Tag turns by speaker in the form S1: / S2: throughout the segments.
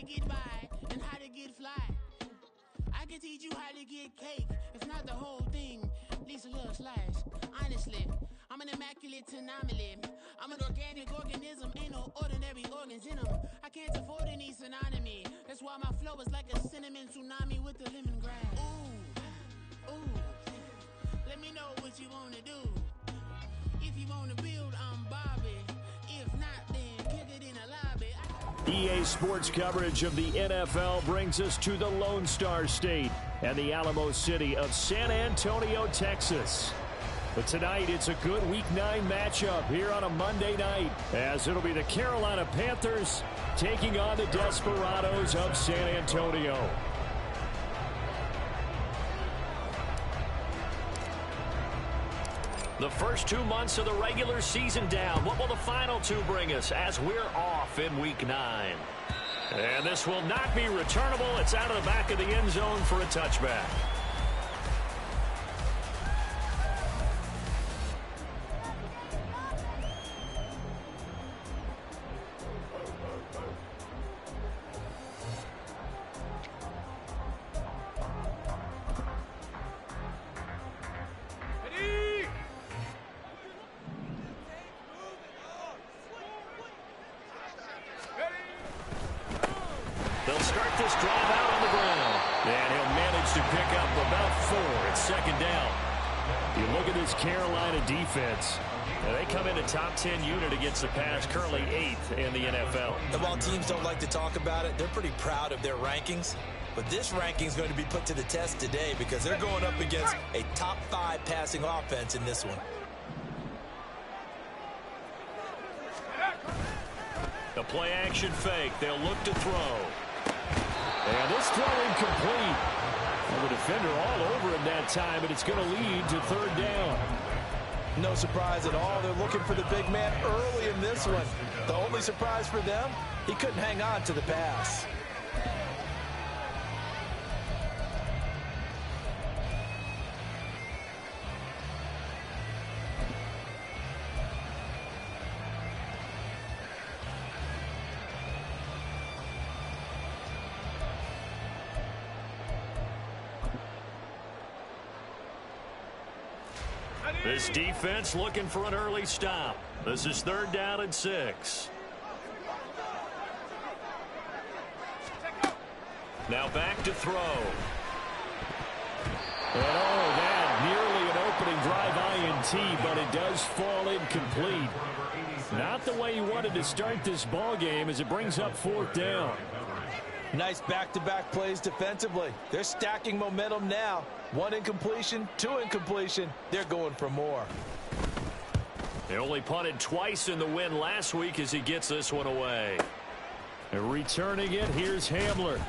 S1: get by and how to get fly. I can teach you how to get cake, if not the whole thing, at least a little slice. Honestly, I'm an immaculate anomaly. I'm an organic organism, ain't no ordinary organs in them. I can't afford any synonymy. That's why my flow is like a cinnamon tsunami with the lemongrass. Ooh, ooh. Let me know what you wanna do. If you wanna build, I'm Bobby. If not, then kick it in the lobby.
S2: EA Sports coverage of the NFL brings us to the Lone Star State and the Alamo City of San Antonio, Texas. But tonight, it's a good Week 9 matchup here on a Monday night, as it'll be the Carolina Panthers taking on the Desperados of San Antonio. The first 2 months of the regular season down. What will the final 2 bring us as we're off in Week 9? And this will not be returnable. It's out of the back of the end zone for a touchback. They'll start this drive out on the ground. And he'll manage to pick up about 4. It's second down. You look at this Carolina defense. They come in a top 10 unit against the pass, currently 8th in the NFL.
S3: And while teams don't like to talk about it, they're pretty proud of their rankings. But this ranking is going to be put to the test today because they're going up against a top 5 passing offense in this one.
S2: The play action fake. They'll look to throw. And this throw incomplete. Well, the defender all over him that time, but it's going to lead to third down.
S3: No surprise at all. They're looking for the big man early in this one. The only surprise for them, he couldn't hang on to the pass.
S2: This defense looking for an early stop. This is third down and 6. Now back to throw. And that nearly an opening drive INT, but it does fall incomplete. Not the way he wanted to start this ball game as it brings up fourth down.
S3: Nice back-to-back plays defensively. They're stacking momentum now. 1 incompletion, 2 incompletion. They're going for more.
S2: They only punted twice in the win last week as he gets this one away. And returning it, here's Hamler.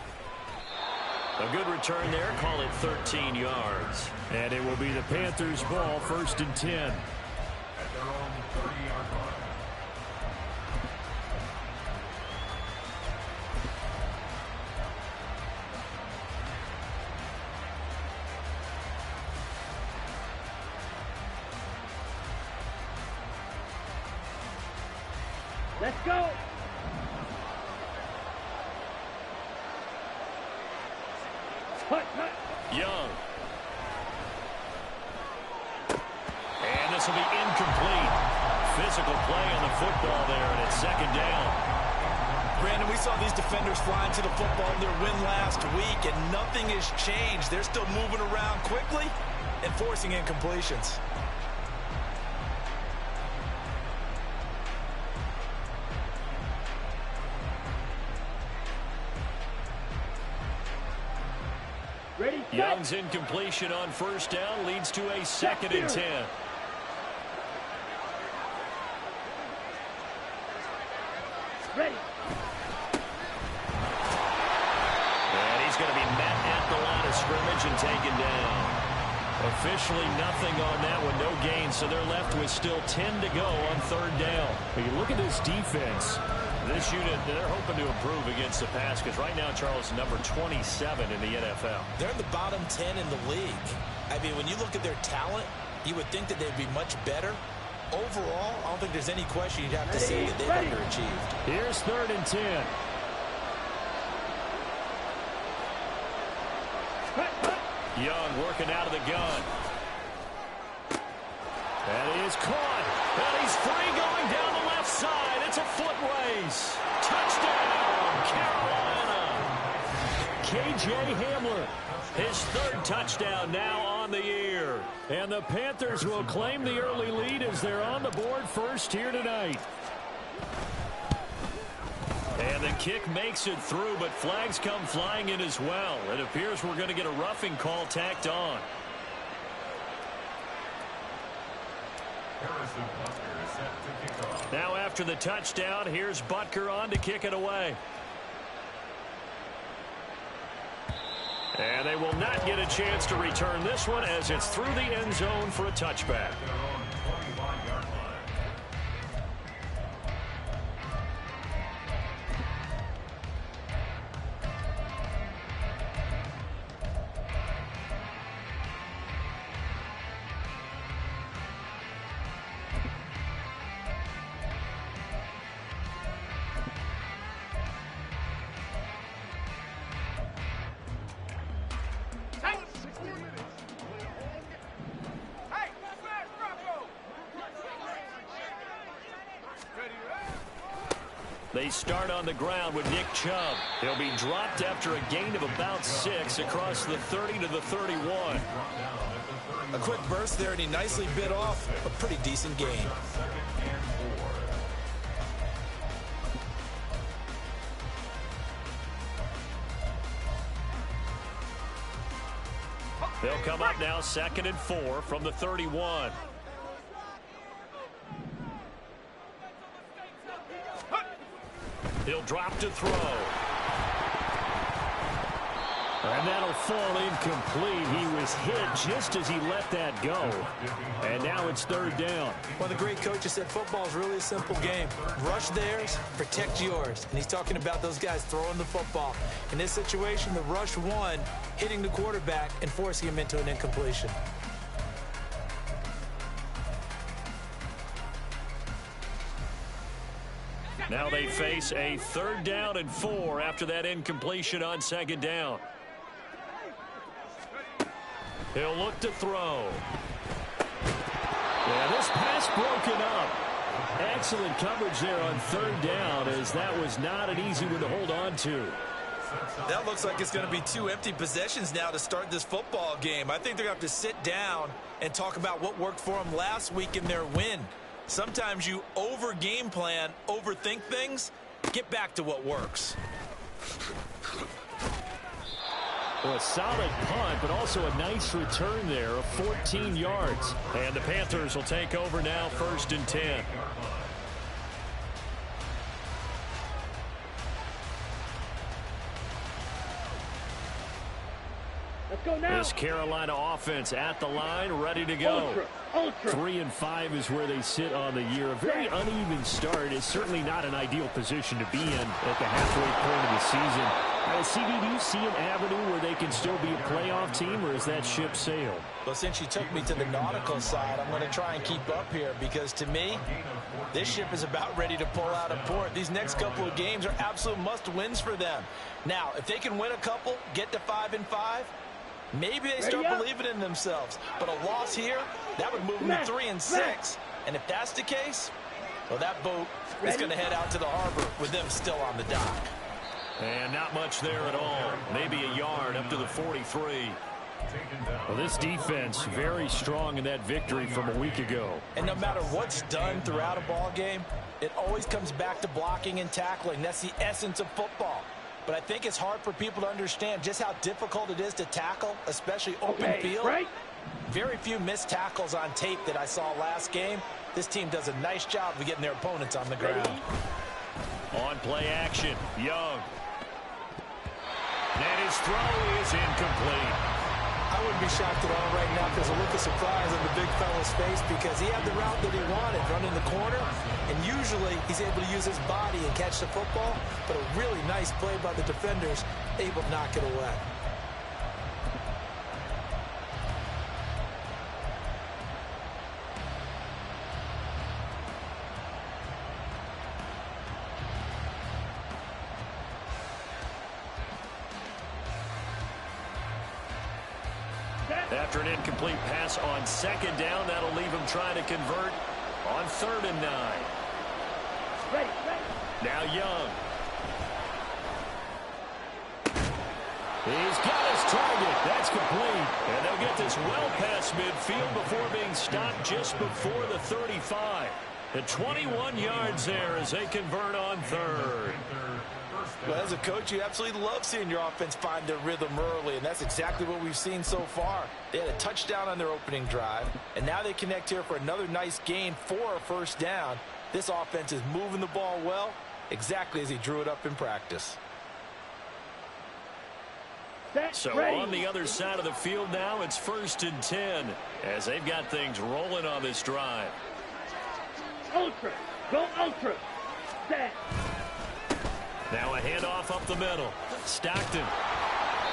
S2: A good return there. Call it 13 yards. And it will be the Panthers' ball, 1st and 10.
S4: Let's go.
S2: Young. And this will be incomplete. Physical play on the football there, and it's second down.
S3: Brandon, we saw these defenders flying to the football in their win last week, and nothing has changed. They're still moving around quickly and forcing incompletions.
S4: Ready,
S2: Young's incompletion on first down leads to a 2nd and 10.
S4: Ready.
S2: And he's going to be met at the line of scrimmage and taken down. Officially nothing on that one, no gain, so they're left with still 10 to go on third down. But you look at this defense. This unit, they're hoping to improve against the pass because right now, Charles, number 27 in the NFL.
S3: They're in the bottom 10 in the league. I mean, when you look at their talent, you would think that they'd be much better. Overall, I don't think there's any question you'd have to say that they've underachieved.
S2: Here's 3rd and 10. Young working out of the gun. That is caught. And he's free going down the left side. It's a foot race. Touchdown, Carolina. K.J. Hamler, his third touchdown now on the year. And the Panthers will claim the early lead as they're on the board first here tonight. And the kick makes it through, but flags come flying in as well. It appears we're going to get a roughing call tacked on. Now after the touchdown, here's Butker on to kick it away. And they will not get a chance to return this one as it's through the end zone for a touchback. They start on the ground with Nick Chubb. He'll be dropped after a gain of about 6 across the 30 to the 31.
S3: A quick burst there, and he nicely bit off a pretty decent gain.
S2: They'll come up now 2nd and 4 from the 31. He'll drop to throw. And that'll fall incomplete. He was hit just as he let that go. And now it's 3rd down.
S3: Well, the great coach said football is really a simple game. Rush theirs, protect yours. And he's talking about those guys throwing the football. In this situation, the rush won, hitting the quarterback and forcing him into an incompletion.
S2: Now they face a 3rd down and 4 after that incompletion on 2nd down. He'll look to throw. Yeah, this pass broken up. Excellent coverage there on 3rd down, as that was not an easy one to hold on to.
S3: That looks like it's going to be 2 empty possessions now to start this football game. I think they're going to have to sit down and talk about what worked for them last week in their win. Sometimes you over-game plan, overthink things. Get back to what works.
S2: Well, a solid punt, but also a nice return there of 14 yards. And the Panthers will take over now 1st and 10.
S4: Let's go now.
S2: This Carolina offense at the line, ready to go.
S4: Ultra.
S2: 3 and 5 is where they sit on the year. A very uneven start. It's certainly not an ideal position to be in at the halfway point of the season. CD, do you see an avenue where they can still be a playoff team, or is that ship sailed?
S3: Well, since you took me to the nautical side, I'm going to try and keep up here, because to me, this ship is about ready to pull out of port. These next couple of games are absolute must-wins for them. Now, if they can win a couple, get to 5 and 5, maybe they start believing in themselves. But a loss here, that would move them to 3 and 6. And if that's the case, well, that boat is going to head out to the harbor with them still on the dock.
S2: And not much there at all. Maybe a yard up to the 43. Well, this defense very strong in that victory from a week ago.
S3: And no matter what's done throughout a ball game, it always comes back to blocking and tackling. That's the essence of football. But I think it's hard for people to understand just how difficult it is to tackle, especially open field.
S4: Right.
S3: Very few missed tackles on tape that I saw last game. This team does a nice job of getting their opponents on the ground.
S2: On play action, Young. And his throw is incomplete.
S3: I wouldn't be shocked at all right now if there's a look of surprise on the big fella's face, because he had the route that he wanted, running the corner, and usually he's able to use his body and catch the football, but a really nice play by the defenders, able to knock it away.
S2: After an incomplete pass on second down, that'll leave him trying to convert on 3rd and 9.
S4: Ready, ready.
S2: Now Young. He's got his target. That's complete. And they'll get this well past midfield before being stopped just before the 35. At 21 yards there as they convert on 3rd.
S3: Well, as a coach, you absolutely love seeing your offense find their rhythm early, and that's exactly what we've seen so far. They had a touchdown on their opening drive, and now they connect here for another nice gain for a 1st down. This offense is moving the ball well, exactly as he drew it up in practice.
S2: So on the other side of the field now, it's 1st and 10 as they've got things rolling on this drive.
S4: Ultra. Go ultra. Set.
S2: Now a handoff up the middle. Stockton.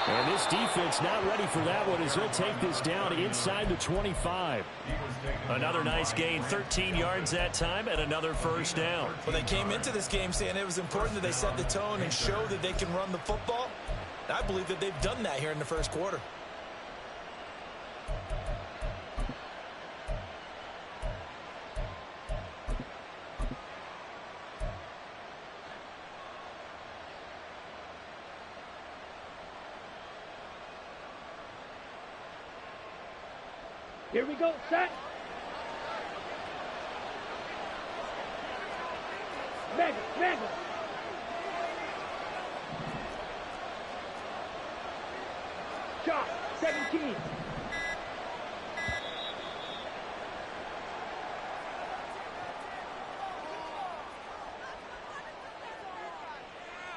S2: And this defense not ready for that one as he'll take this down inside the 25. Another nice gain, 13 yards that time, and another 1st down.
S3: Well, they came into this game saying it was important that they set the tone and show that they can run the football. I believe that they've done that here in the 1st quarter.
S4: Here we go, set. Mega, mega. Shot, 17.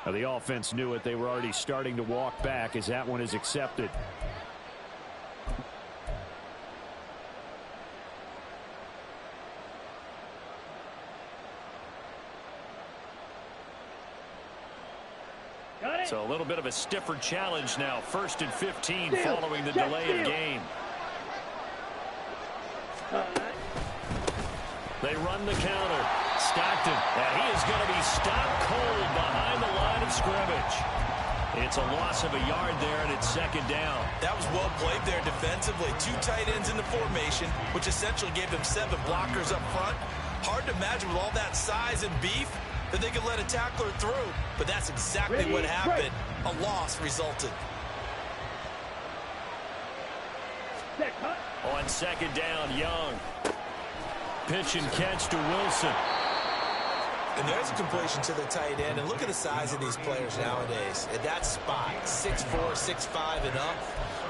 S2: Now the offense knew it. They were already starting to walk back as that one is accepted. So a little bit of a stiffer challenge now. 1st and 15 following the delay of game. They run the counter. Stockton. Now he is going to be stopped cold behind the line of scrimmage. It's a loss of a yard there, and it's 2nd down.
S3: That was well played there defensively. 2 tight ends in the formation, which essentially gave them 7 blockers up front. Hard to imagine with all that size and beef that they could let a tackler through, but that's exactly what happened. A loss resulted.
S2: On 2nd down, Young. Pitch and catch to Wilson.
S3: And there's a completion to the tight end, and look at the size of these players nowadays. At that spot, 6'4", 6'5", and up.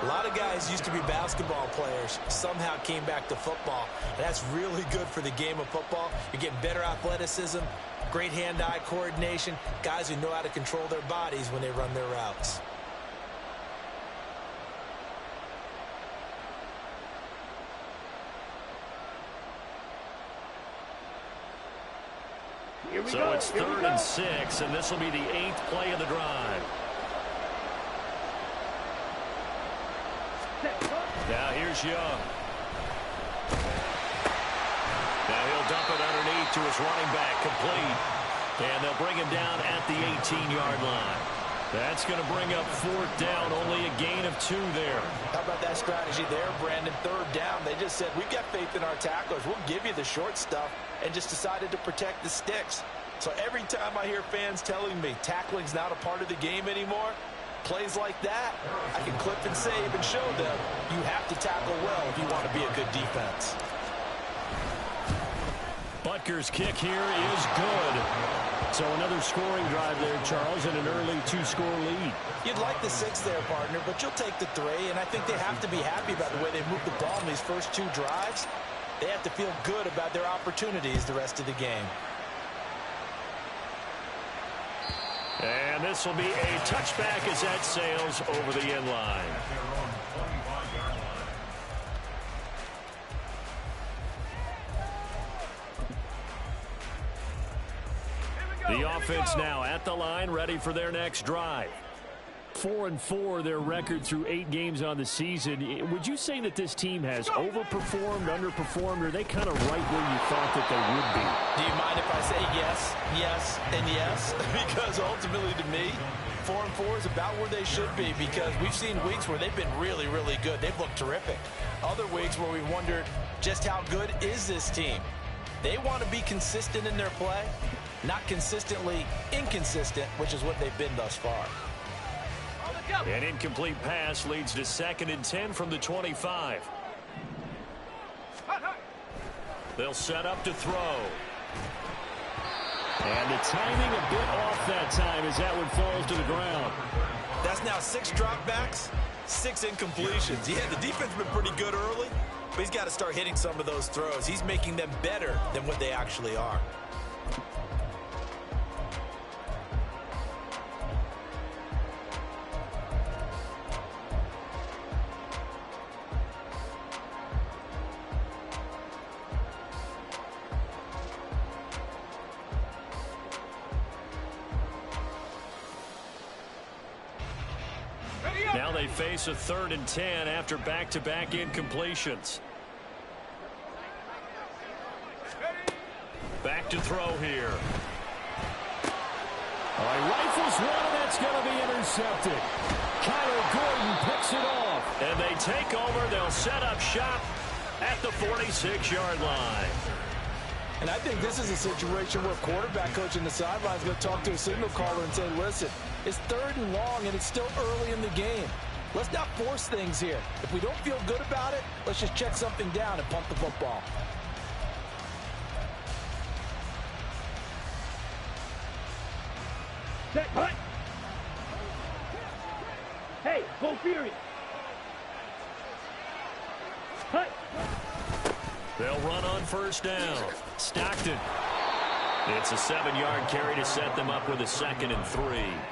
S3: A lot of guys used to be basketball players, somehow came back to football. And that's really good for the game of football. You're getting better athleticism, great hand-eye coordination, guys who know how to control their bodies when they run their routes.
S2: So it's 3rd and 6, and this will be the 8th play of the drive. Now here's Young. Now he'll dump it underneath to his running back, complete. And they'll bring him down at the 18-yard line. That's going to bring up 4th down, only a gain of 2 there.
S3: How about that strategy there, Brandon? 3rd down, they just said, we've got faith in our tacklers. We'll give you the short stuff, and just decided to protect the sticks. So every time I hear fans telling me tackling's not a part of the game anymore, plays like that, I can clip and save and show them you have to tackle well if you want to be a good defense.
S2: Butker's kick here is good. So another scoring drive there, Charles, and an early 2-score lead.
S3: You'd like the 6 there, partner, but you'll take the 3, and I think they have to be happy about the way they moved the ball in these first 2 drives. They have to feel good about their opportunities the rest of the game.
S2: And this will be a touchback as that sails over the end line. The offense now at the line, ready for their next drive. 4-4, their record through 8 games on the season. Would you say that this team has overperformed, underperformed, or are they kind of right where you thought that they would be?
S3: Do you mind if I say yes, yes, and yes? Because ultimately to me, 4-4 is about where they should be, because we've seen weeks where they've been really, really good. They've looked terrific. Other weeks where we've wondered just how good is this team. They want to be consistent in their play, not consistently inconsistent, which is what they've been thus far.
S2: An incomplete pass leads to 2nd and 10 from the 25. They'll set up to throw. And the timing a bit off that time as that one falls to the ground.
S3: That's now 6 dropbacks, 6 incompletions. Yeah, the defense has been pretty good early, but he's got to start hitting some of those throws. He's making them better than what they actually are.
S2: Now they face a 3rd and 10 after back-to-back incompletions. Back to throw here. He rifles one, and that's going to be intercepted. Kyler Gordon picks it off. And they take over. They'll set up shop at the 46-yard line.
S3: And I think this is a situation where quarterback coach in the sideline is going to talk to a signal caller and say, listen, it's 3rd and long, and it's still early in the game. Let's not force things here. If we don't feel good about it, let's just check something down and pump the football.
S4: Set, hut. Hey, go furious. Hut.
S2: They'll run on 1st down. Stockton. It's a 7-yard carry to set them up with a 2nd and 3.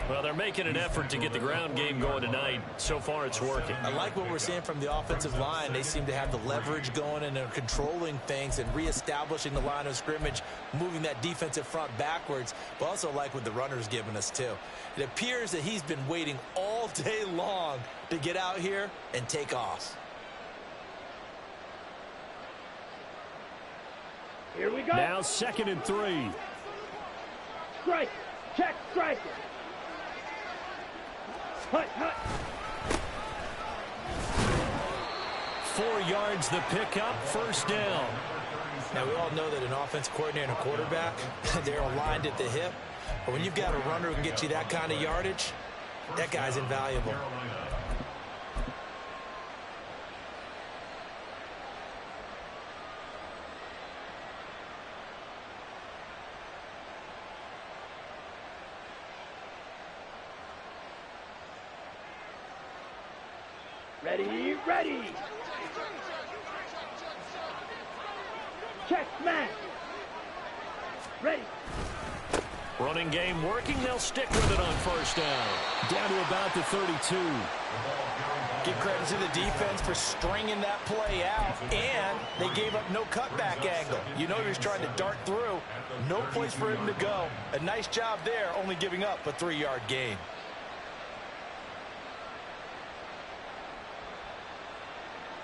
S2: Well, they're making an effort to get the ground game going tonight. So far, it's working.
S3: I like what we're seeing from the offensive line. They seem to have the leverage going, and they're controlling things and reestablishing the line of scrimmage, moving that defensive front backwards, but also like what the runner's giving us, too. It appears that he's been waiting all day long to get out here and take off.
S4: Here we go.
S2: Now 2nd and 3.
S4: Strike. Check striker. Hut, hut.
S2: 4 yards the pickup, 1st down.
S3: Now, we all know that an offense coordinator and a quarterback, they're aligned at the hip. But when you've got a runner who can get you that kind of yardage, that guy's invaluable.
S4: Ready, ready. Check, smash. Ready.
S2: Running game working. They'll stick with it on 1st down. Down to about the 32.
S3: Give credit to the defense for stringing that play out, and they gave up no cutback angle. You know he was trying to dart through. No place for him to go. A nice job there, only giving up a 3-yard gain.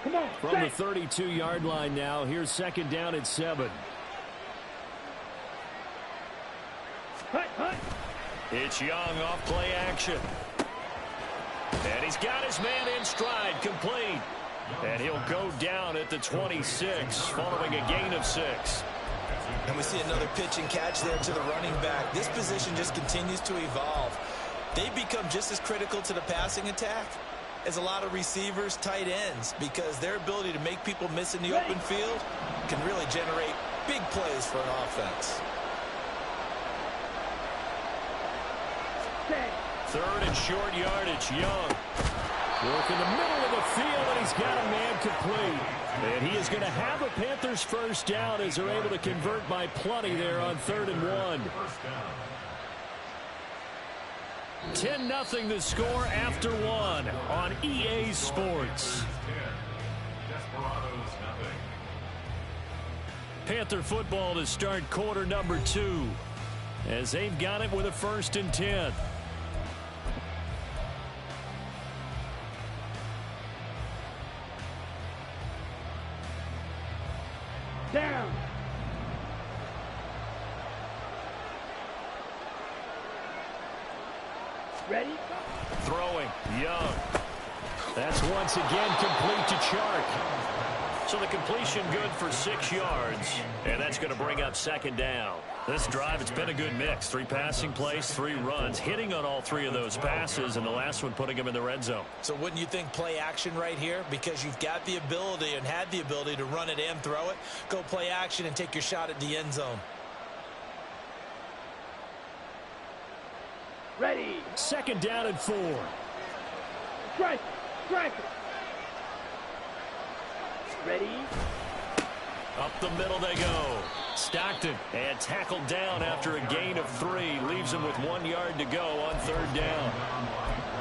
S4: Come on.
S2: From the 32-yard line now, here's 2nd down and 7.
S4: Hut, hut.
S2: It's Young off play action. And he's got his man in stride, complete. And he'll go down at the 26 following a gain of 6.
S3: And we see another pitch and catch there to the running back. This position just continues to evolve. They become just as critical to the passing attack as a lot of receivers, tight ends, because their ability to make people miss in the open field can really generate big plays for an offense.
S2: 3rd and short yardage, Young. Work in the middle of the field, and he's got a man complete. And he is going to have a Panthers 1st down as they're able to convert by plenty there on 3rd and 1. 10-0 the score after 1 on EA Sports. Panther football to start quarter number 2 as they've got it with a 1st and 10.
S4: Down. Ready?
S2: Throwing, Young. That's once again complete to Chark. So the completion good for 6 yards, and that's going to bring up second down. This drive, it's been a good mix. 3 passing plays, 3 runs, hitting on all 3 of those passes, and the last one putting them in the red zone.
S3: So wouldn't you think play action right here? Because you've got the ability and had the ability to run it and throw it. Go play action and take your shot at the end zone.
S4: Ready.
S2: Second down and 4.
S4: Strike. Strike. Ready.
S2: Up the middle they go. Stockton, and tackled down after a gain of 3. Leaves him with 1 yard to go on third down.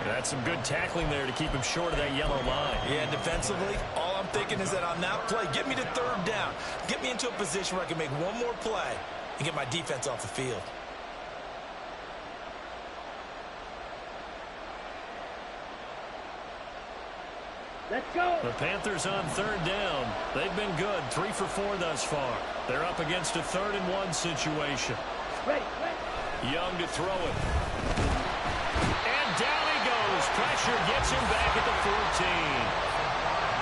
S2: That's some good tackling there to keep him short of that yellow line.
S3: Yeah, defensively, all I'm thinking is that on that play, get me to third down. Get me into a position where I can make one more play and get my defense off the field.
S4: Let's go.
S2: The Panthers on third down. They've been good, 3 for 4 thus far. They're up against a 3rd and 1 situation.
S4: Ready. Ready.
S2: Young to throw it. And down he goes. Pressure gets him back at the 14.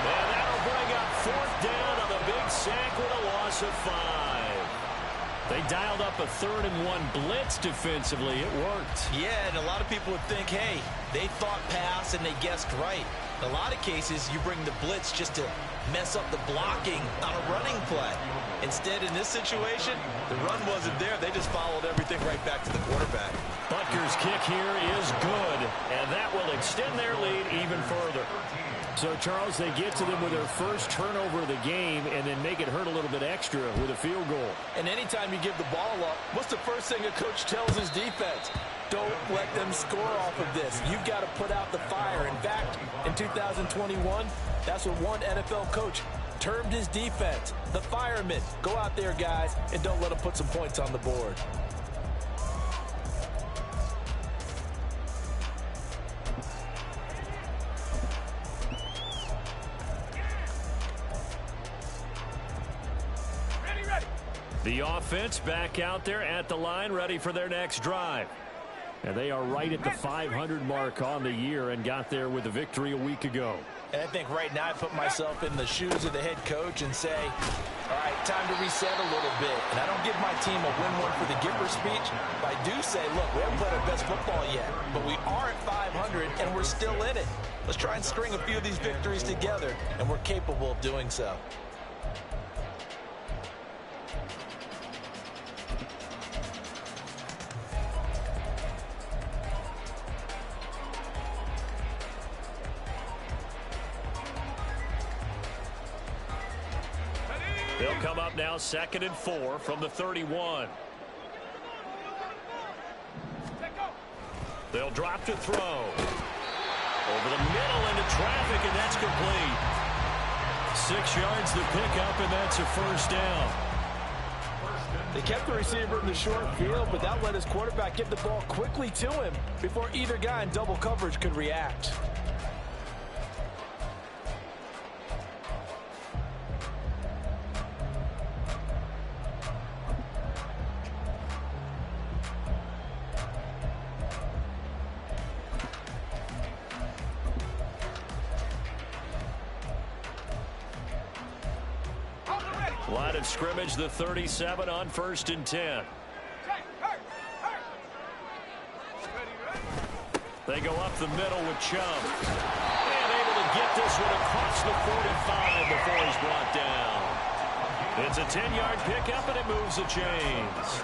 S2: And that'll bring up 4th down on the big sack with a loss of 5. They dialed up a 3rd and 1 blitz defensively. It worked.
S3: Yeah, and a lot of people would think, hey, they thought pass and they guessed right. In a lot of cases, you bring the blitz just to mess up the blocking on a running play. Instead, in this situation, the run wasn't there. They just followed everything right back to the quarterback.
S2: Butker's kick here is good, and that will extend their lead even further. So, Charles, they get to them with their first turnover of the game and then make it hurt a little bit extra with a field goal.
S3: And anytime you give the ball up, what's the first thing a coach tells his defense? Don't let them score off of this. You've got to put out the fire. In fact, in 2021, that's what one NFL coach termed his defense, the firemen. Go out there, guys, and don't let them put some points on the board.
S2: The offense back out there at the line, ready for their next drive. And they are right at the 500 mark on the year and got there with a victory a week ago.
S3: And I think right now I put myself in the shoes of the head coach and say, all right, time to reset a little bit. And I don't give my team a win one for the giver speech, but I do say, look, we haven't played our best football yet, but we are at 500 and we're still in it. Let's try and string a few of these victories together, and we're capable of doing so.
S2: They'll come up now 2nd and 4 from the 31. They'll drop to throw. Over the middle into traffic, and that's complete. 6 yards to pick up, and that's a first down.
S3: They kept the receiver in the short field, but that let his quarterback get the ball quickly to him before either guy in double coverage could react.
S2: Line of scrimmage, the 37 on 1st and 10. They go up the middle with Chubb. And able to get this one across the 45 before he's brought down. It's a 10-yard pickup, and it moves the chains.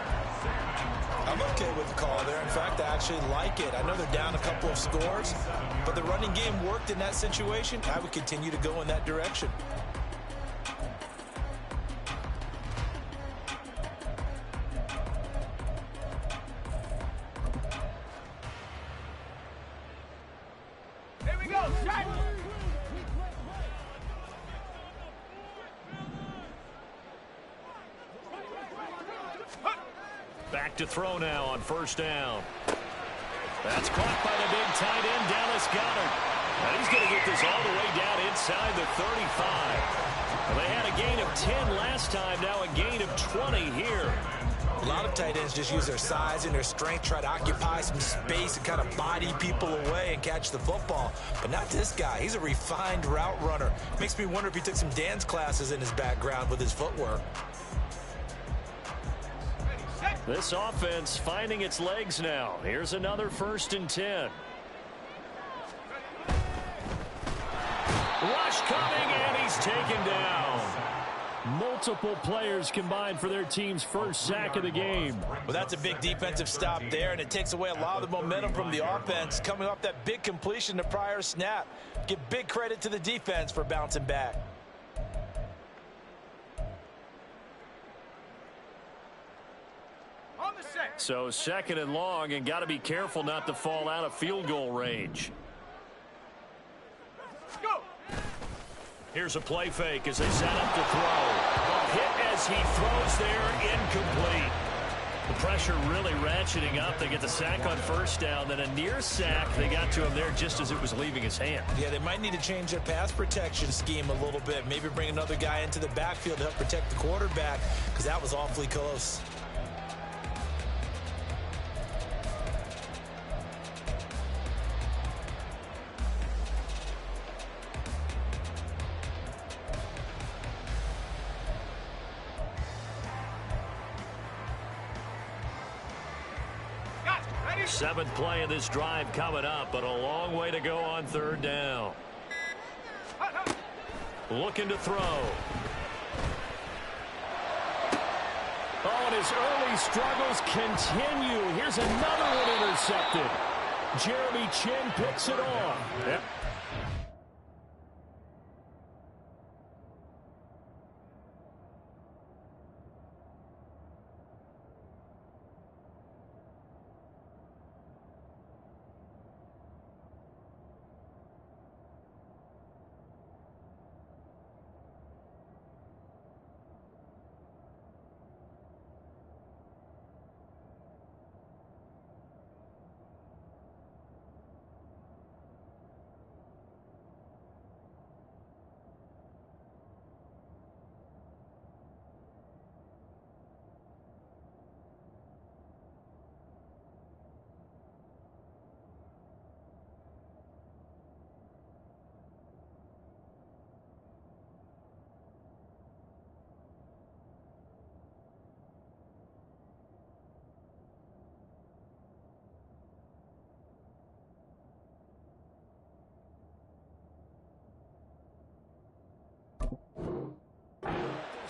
S3: I'm okay with the call there. In fact, I actually like it. I know they're down a couple of scores, but the running game worked in that situation. I would continue to go in that direction.
S2: Back to throw now on 1st down. That's caught by the big tight end, Dallas Goedert. And he's going to get this all the way down inside the 35. Well, they had a gain of 10 last time, now a gain of 20 here.
S3: A lot of tight ends just use their size and their strength, try to occupy some space and kind of body people away and catch the football. But not this guy. He's a refined route runner. Makes me wonder if he took some dance classes in his background with his footwork.
S2: This offense finding its legs now. Here's another 1st and 10. Rush coming, and he's taken down. Multiple players combined for their team's first sack of the game.
S3: Well, that's a big defensive stop there, and it takes away a lot of the momentum from the offense coming off that big completion the prior snap. Give big credit to the defense for bouncing back.
S2: So 2nd and long, and got to be careful not to fall out of field goal range.
S4: Go.
S2: Here's a play fake as they set up to throw. A hit as he throws there, incomplete. The pressure really ratcheting up. They get the sack on 1st down, then a near sack. They got to him there just as it was leaving his hand.
S3: Yeah, they might need to change their pass protection scheme a little bit. Maybe bring another guy into the backfield to help protect the quarterback, because that was awfully close.
S2: Seventh play of this drive coming up, but a long way to go on 3rd down. Looking to throw. Oh, and his early struggles continue. Here's another one intercepted. Jeremy Chin picks it off. Yep.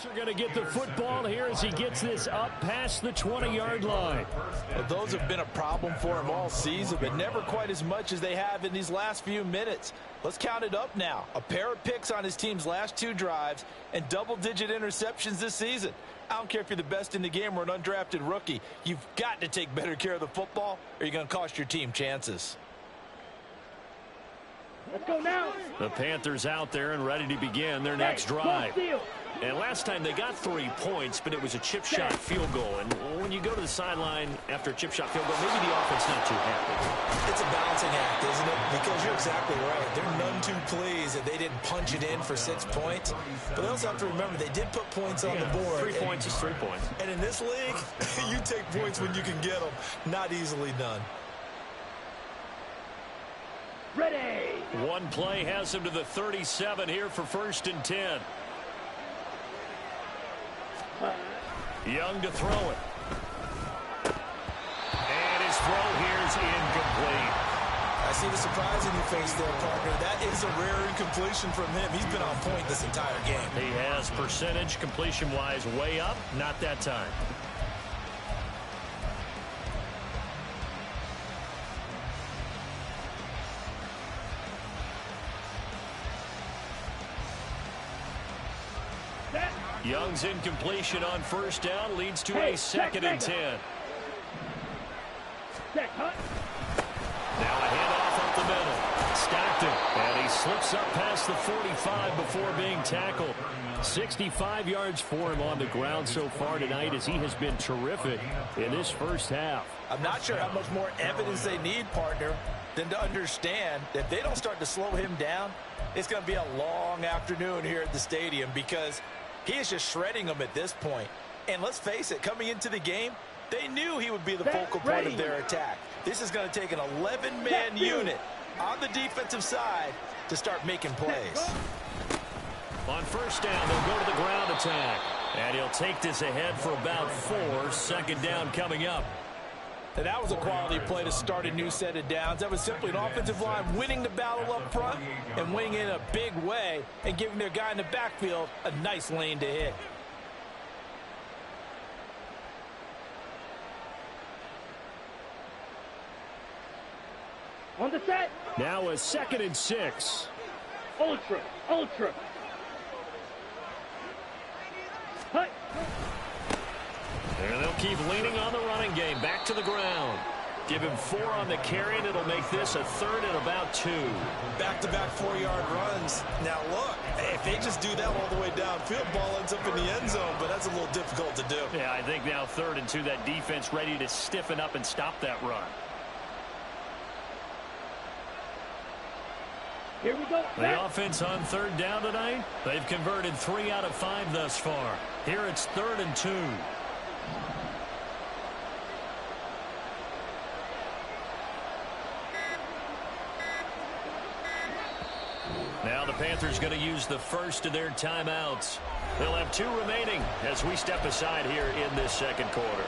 S2: Are going to get the football here as he gets this up past the 20-yard line.
S3: Well, those have been a problem for him all season, but never quite as much as they have in these last few minutes. Let's count it up now. A pair of picks on his team's last 2 drives and double-digit interceptions this season. I don't care if you're the best in the game or an undrafted rookie. You've got to take better care of the football or you're going to cost your team chances.
S4: Let's go now.
S2: The Panthers out there and ready to begin their next drive. And last time they got 3 points, but it was a chip shot field goal. And when you go to the sideline after a chip shot field goal, maybe the offense not too happy.
S3: It's a balancing act, isn't it? Because you're exactly right. They're none too pleased that they didn't punch it in for 6 points. But they also have to remember they did put points on the board.
S2: 3 points is 3 points.
S3: And in this league, you take points when you can get them. Not easily done.
S4: Ready.
S2: One play has him to the 37 here for 1st and 10. Young to throw it. And his throw here is incomplete.
S3: I see the surprise in your face there, partner. That is a rare incompletion from him. He's been on point this entire game.
S2: He has percentage completion-wise way up. Not that time. Young's incompletion on 1st down leads to a 2nd and 10. Now a handoff up the middle. Stockton, and he slips up past the 45 before being tackled. 65 yards for him on the ground so far tonight as he has been terrific in this first half.
S3: I'm not sure how much more evidence they need, partner, than to understand that if they don't start to slow him down, it's going to be a long afternoon here at the stadium because he is just shredding them at this point. And let's face it, coming into the game, they knew he would be the focal point of their attack. This is going to take an 11-man unit on the defensive side to start making plays.
S2: On first down, they'll go to the ground attack. And he'll take this ahead for about 4. Second down coming up.
S3: And that was a quality play to start a new set of downs. That was simply an offensive line winning the battle up front and winning in a big way and giving their guy in the backfield a nice lane to hit.
S4: On the set.
S2: Now a 2nd and 6.
S4: Ultra. Hut.
S2: And they'll keep leaning on the running game. Back to the ground. Give him 4 on the carry, and it'll make this a 3rd and about 2.
S3: Back-to-back 4-yard runs. Now, look, if they just do that all the way downfield, ball ends up in the end zone, but that's a little difficult to do.
S2: Yeah, I think now 3rd and 2, that defense ready to stiffen up and stop that run.
S4: Here we go.
S2: The offense on 3rd down tonight, they've converted 3 out of 5 thus far. Here it's 3rd and 2. Now the Panthers going to use the first of their timeouts. They'll have 2 remaining as we step aside here in this second quarter.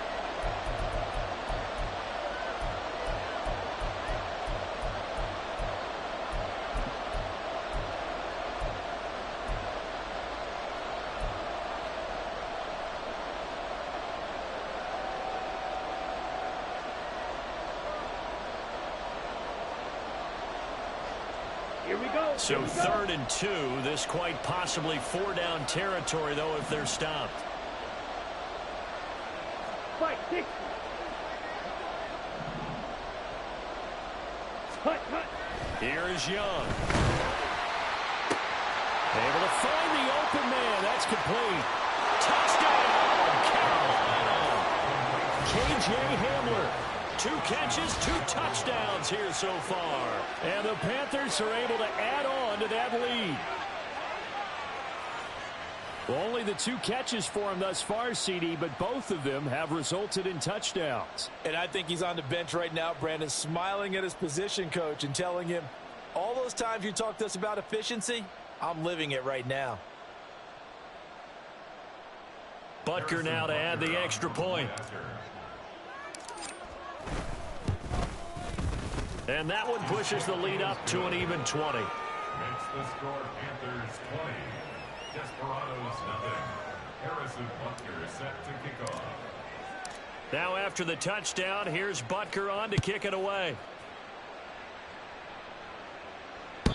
S4: Here we go.
S2: So 3rd and 2, this quite possibly 4-down territory, though, if they're stopped.
S4: Fight, 6. Hut.
S2: Here is Young. Able to find the open man. That's complete. Touchdown, Carolina. K.J. Hamler. 2 catches, 2 touchdowns here so far. And the Panthers are able to add on to that lead. Well, only the 2 catches for him thus far, CD, but both of them have resulted in touchdowns.
S3: And I think he's on the bench right now, Brandon, smiling at his position coach and telling him, all those times you talked to us about efficiency, I'm living it right now.
S2: Butker now to add the extra point. And that one pushes the lead up to an even 20.
S5: Makes the score Panthers 20. Desperados nothing. Harrison Butker set to kick off.
S2: Now after the touchdown, here's Butker on to kick it away.
S5: They'll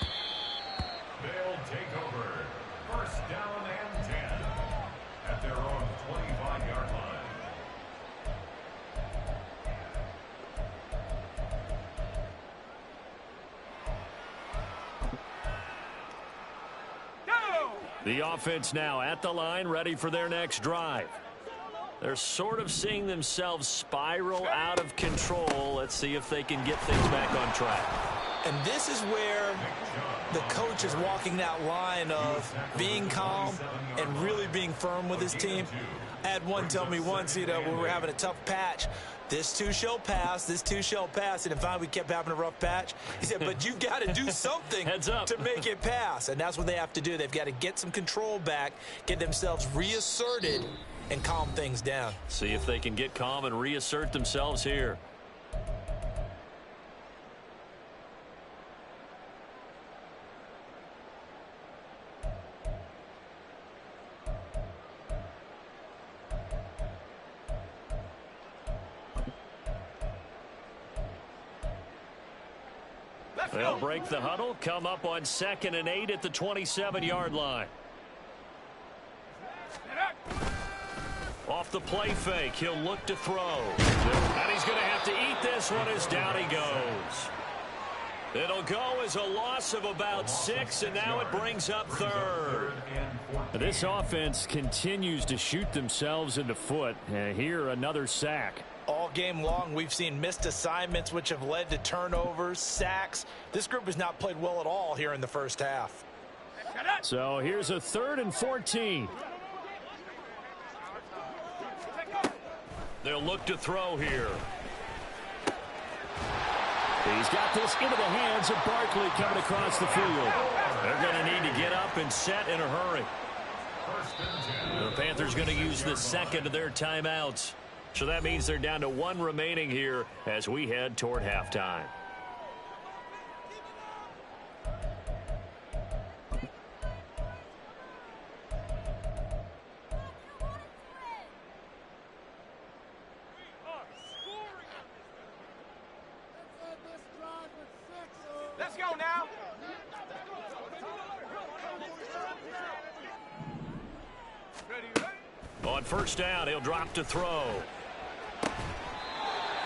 S5: take over. First down and 10 at their own 25-yard line.
S2: The offense now at the line, ready for their next drive. They're sort of seeing themselves spiral out of control. Let's see if they can get things back on track.
S3: And this is where the coach is walking that line of being calm and really being firm with his team. I had one tell me once, when we were having a tough patch, this too shall pass, this too shall pass. And finally we kept having a rough patch. He said, but you got to do something to make it pass. And that's what they have to do. They've got to get some control back, get themselves reasserted, and calm things down.
S2: See if they can get calm and reassert themselves here. They'll break the huddle, come up on 2nd and 8 at the 27-yard line. Off the play fake, he'll look to throw. And he's going to have to eat this one as down he goes. It'll go as a loss of about 6, and now it brings up 3rd. This offense continues to shoot themselves in the foot. Here, another sack.
S3: All game long, we've seen missed assignments, which have led to turnovers, sacks. This group has not played well at all here in the first half.
S2: So here's a 3rd and 14. They'll look to throw here. He's got this into the hands of Barkley coming across the field. They're going to need to get up and set in a hurry. The Panthers going to use the second of their timeouts. So that means they're down to one remaining here as we head toward halftime.
S6: Let's go now.
S2: On first down, he'll drop to throw.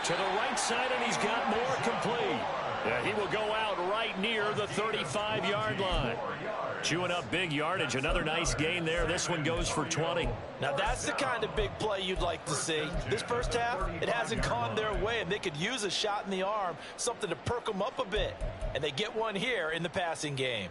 S2: To the right side, and he's got more complete. Yeah, he will go out right near the 35-yard line. Chewing up big yardage. Another nice gain there. This one goes for 20.
S3: Now, that's the kind of big play you'd like to see. This first half, it hasn't gone their way, and they could use a shot in the arm, something to perk them up a bit. And they get one here in the passing game.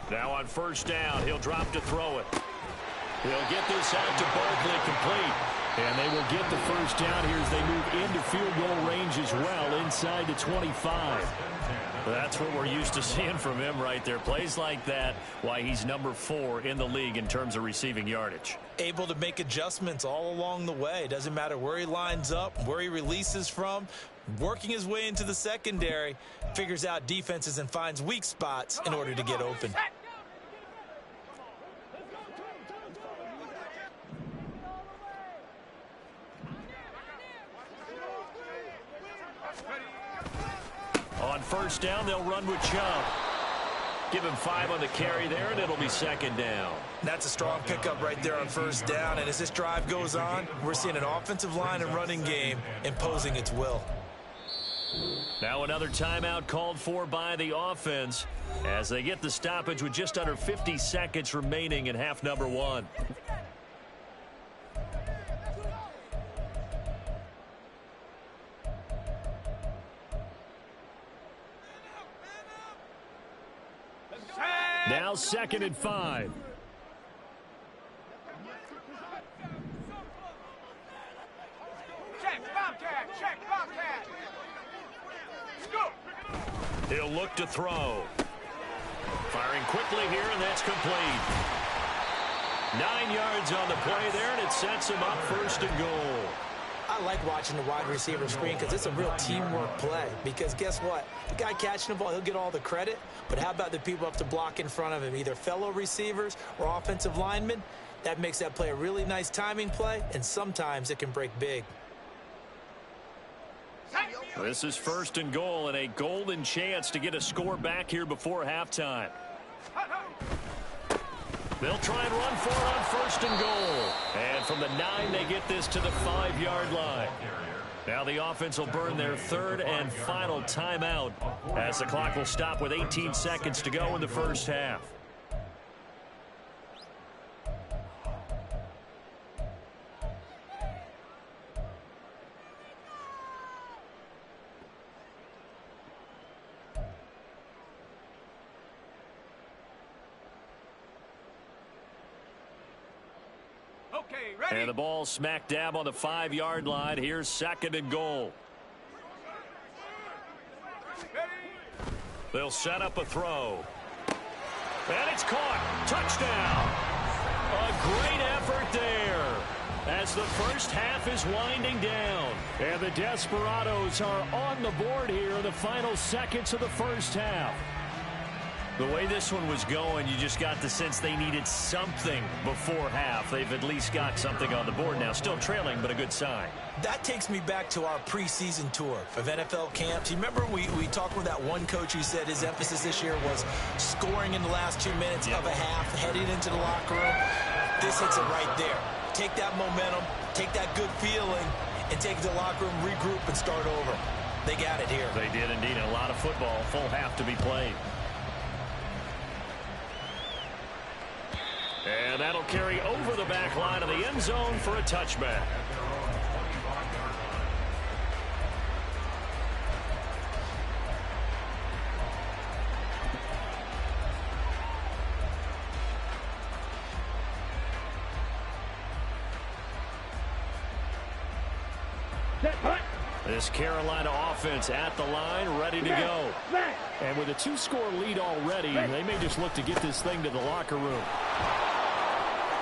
S2: Now on first down, he'll drop to throw it. He'll get this out to Barkley complete. And they will get the first down here as they move into field goal range as well, inside the 25. That's what we're used to seeing from him right there. Plays like that, why he's number 4 in the league in terms of receiving yardage.
S3: Able to make adjustments all along the way. Doesn't matter where he lines up, where he releases from. Working his way into the secondary, figures out defenses and finds weak spots in order to get open.
S2: On first down, they'll run with Chubb. Give him 5 on the carry there, and it'll be second down.
S3: That's a strong pickup right there on first down, and as this drive goes on, we're seeing an offensive line and running game imposing its will.
S2: Now another timeout called for by the offense as they get the stoppage with just under 50 seconds remaining in half number 1. Now 2nd and 5.
S6: Check, Bobcat, check, Bobcat. Go.
S2: He'll look to throw. Firing quickly here, and that's complete. 9 yards on the play there, and it sets him up 1st and goal.
S3: I like watching the wide receiver screen because it's a real teamwork play. Because guess what? The guy catching the ball, he'll get all the credit. But how about the people up to block in front of him, either fellow receivers or offensive linemen? That makes that play a really nice timing play, and sometimes it can break big.
S2: This is 1st and goal, and a golden chance to get a score back here before halftime. They'll try and run for it on 1st and goal. And from the 9, they get this to the 5-yard line. Now the offense will burn their 3rd and final timeout as the clock will stop with 18 seconds to go in the first half. And the ball smack dab on the 5-yard line. Here's 2nd and goal. They'll set up a throw. And it's caught. Touchdown. A great effort there as the first half is winding down. And the Desperados are on the board here in the final seconds of the first half. The way this one was going, you just got the sense they needed something before half. They've at least got something on the board now. Still trailing, but a good sign.
S3: That takes me back to our preseason tour of NFL camps. You remember we talked with that one coach who said his emphasis this year was scoring in the last 2 minutes of a half, heading into the locker room. This hits it right there. Take that momentum, take that good feeling, and take it to the locker room, regroup, and start over. They got it here.
S2: They did indeed. A lot of football, full half to be played. And that'll carry over the back line of the end zone for a touchback. This Carolina offense at the line, ready to go. And with a 2-score lead already, they may just look to get this thing to the locker room.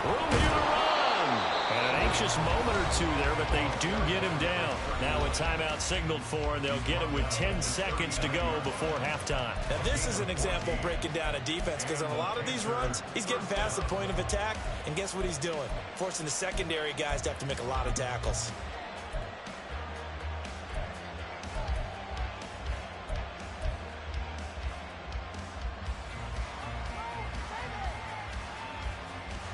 S2: Room here to run. And an anxious moment or two there, but they do get him down. Now a timeout signaled for, and they'll get it with 10 seconds to go before halftime.
S3: Now this is an example of breaking down a defense, because on a lot of these runs, he's getting past the point of attack, and guess what he's doing? Forcing the secondary guys to have to make a lot of tackles.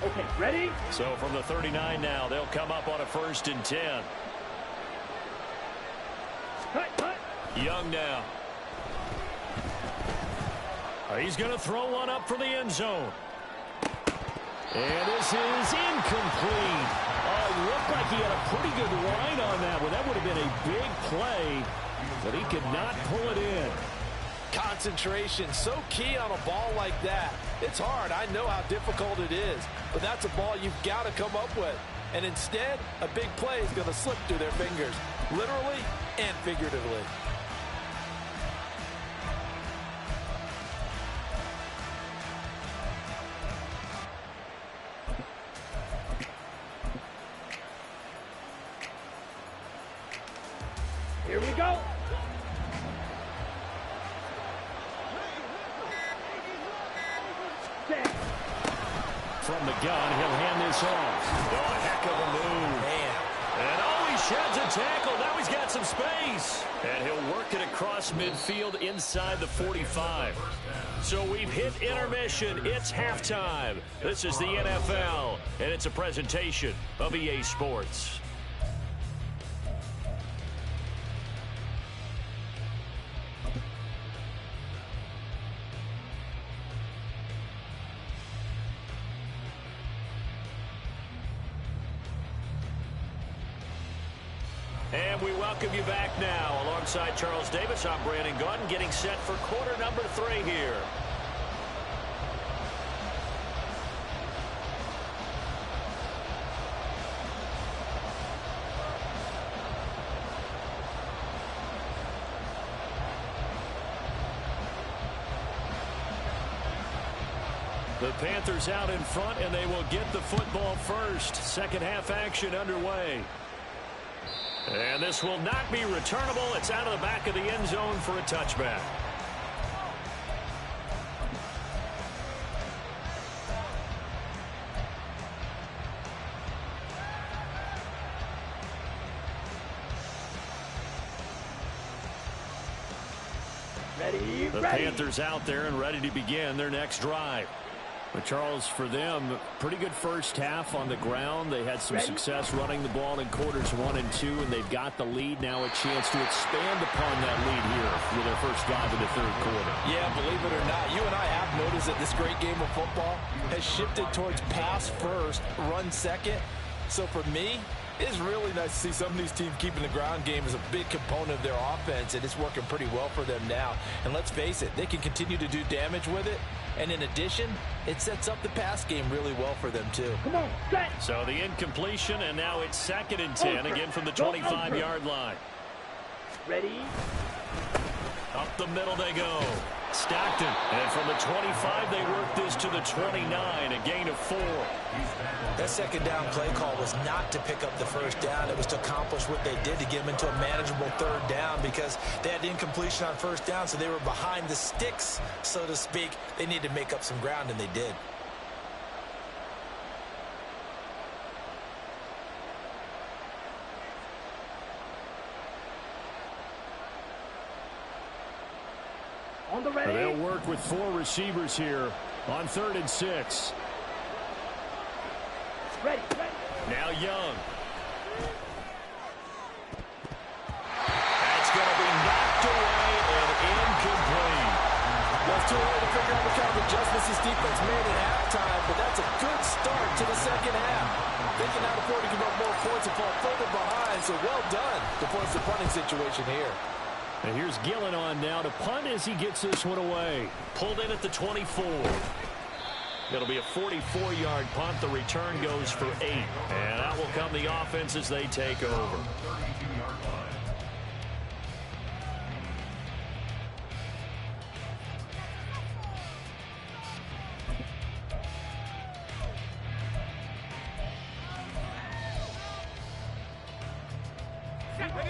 S4: Okay, ready?
S2: So from the 39 now, they'll come up on a 1st and 10.
S4: Cut.
S2: Young now. He's going to throw one up for the end zone. And this is incomplete. It looked like he had a pretty good line on that one. That would have been a big play, but he could not pull it in.
S3: Concentration, so key on a ball like that. It's hard. I know how difficult it is, but that's a ball you've got to come up with. And instead, a big play is going to slip through their fingers, literally and figuratively.
S4: Here we go.
S2: From the gun, he'll hand this off. Oh, a heck of a move.
S3: Man.
S2: And he sheds a tackle. Now he's got some space. And he'll work it across midfield inside the 45. So we've hit intermission. It's halftime. This is the NFL, and it's a presentation of EA Sports. And we welcome you back now. Alongside Charles Davis, I'm Brandon Gunn, getting set for quarter number 3 here. The Panthers out in front, and they will get the football first. Second half action underway. And this will not be returnable. It's out of the back of the end zone for a touchback. The Panthers out there and ready to begin their next drive. But Charles, for them, pretty good first half on the ground. They had some success running the ball in quarters 1 and 2, and they've got the lead now, a chance to expand upon that lead here with their first drive in the 3rd quarter.
S3: Yeah, believe it or not, you and I have noticed that this great game of football has shifted towards pass first, run second. So for me, it's really nice to see some of these teams keeping the ground game as a big component of their offense, and it's working pretty well for them now. And let's face it, they can continue to do damage with it. And in addition, it sets up the pass game really well for them, too.
S4: Come on, set.
S2: So the incompletion, and now it's 2nd and 10, again from the 25-yard line.
S4: Ready?
S2: Up the middle they go. Stockton. And from the 25, they work this to the 29, a gain of 4.
S3: That second down play call was not to pick up the first down. It was to accomplish what they did to get them into a manageable 3rd down, because they had incompletion on first down, so they were behind the sticks, so to speak. They needed to make up some ground, and they did.
S4: On the ready.
S2: They'll work with 4 receivers here on 3rd and 6.
S4: Ready.
S2: Now Young. That's going to be knocked away and incomplete.
S3: Well, it's too early to figure out what kind of adjustments this defense made at halftime, but that's a good start to the second half. They can now afford to give up more points and fall further behind, so well done to force the punting situation here.
S2: And here's Gillen on now to punt as he gets this one away. Pulled in at the 24. It'll be a 44-yard punt. The return goes for 8. And that will come the offense as they take over.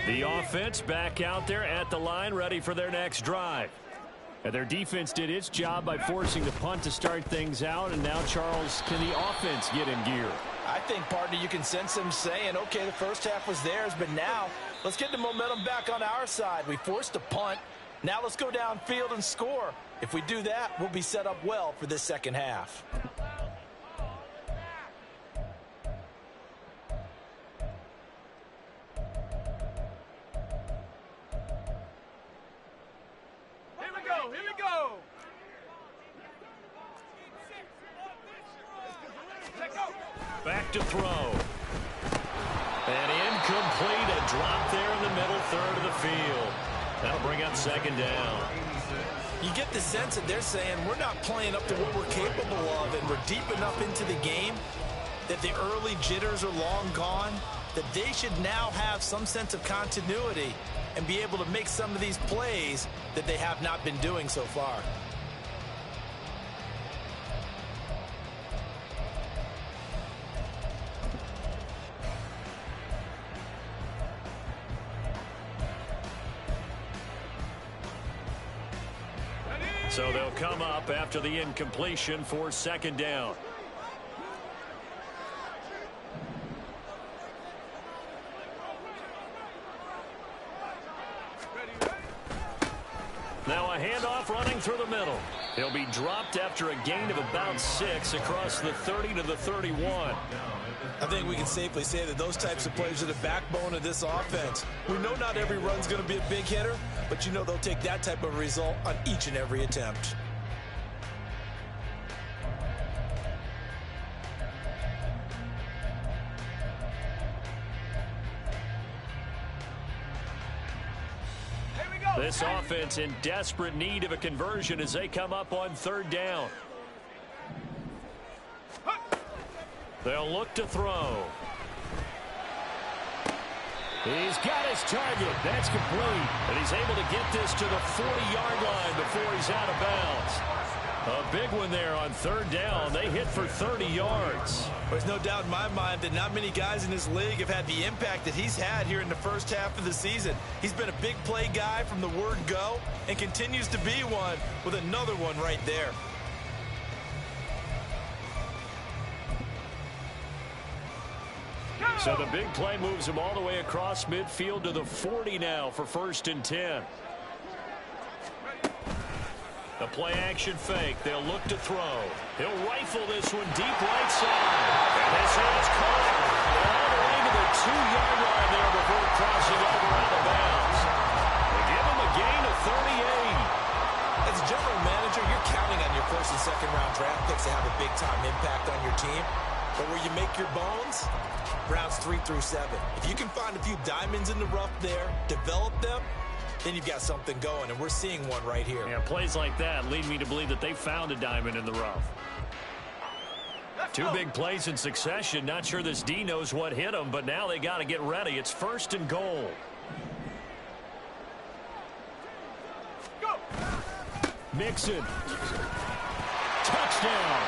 S2: The offense back out there at the line, ready for their next drive. And their defense did its job by forcing the punt to start things out. And now, Charles, can the offense get in gear?
S3: I think, partner, you can sense them saying, okay, the first half was theirs, but now let's get the momentum back on our side. We forced a punt. Now let's go downfield and score. If we do that, we'll be set up well for this second half.
S2: Back to throw. And incomplete. A drop there in the middle third of the field. That'll bring up second down.
S3: You get the sense that they're saying we're not playing up to what we're capable of, and we're deep enough into the game that the early jitters are long gone, that they should now have some sense of continuity and be able to make some of these plays that they have not been doing so far.
S2: So they'll come up after the incompletion for second down. Now a handoff running through the middle. He'll be dropped after a gain of about 6 across the 30 to the 31.
S3: I think we can safely say that those types of plays are the backbone of this offense. We know not every run's going to be a big hitter, but you know they'll take that type of result on each and every attempt.
S2: This offense in desperate need of a conversion as they come up on third down. They'll look to throw. He's got his target. That's complete. And he's able to get this to the 40-yard line before he's out of bounds. A big one there on third down. They hit for 30 yards.
S3: There's no doubt in my mind that not many guys in this league have had the impact that he's had here in the first half of the season. He's been a big play guy from the word go and continues to be one with another one right there.
S2: So the big play moves him all the way across midfield to the 40 now for 1st and 10. The play action fake. They'll look to throw. He'll rifle this one deep right side. And this is caught all the way to the 2-yard line there before crossing over out of bounds. They give him a gain of 38.
S3: As a general manager, you're counting on your first and second round draft picks to have a big-time impact on your team. But where you make your bones, rounds 3 through 7. If you can find a few diamonds in the rough there, develop them, then you've got something going, and we're seeing one right here.
S2: Yeah, plays like that lead me to believe that they found a diamond in the rough. 2 big plays in succession. Not sure this D knows what hit him, but now they got to get ready. It's 1st and goal.
S6: Go.
S2: Mixon. Touchdown.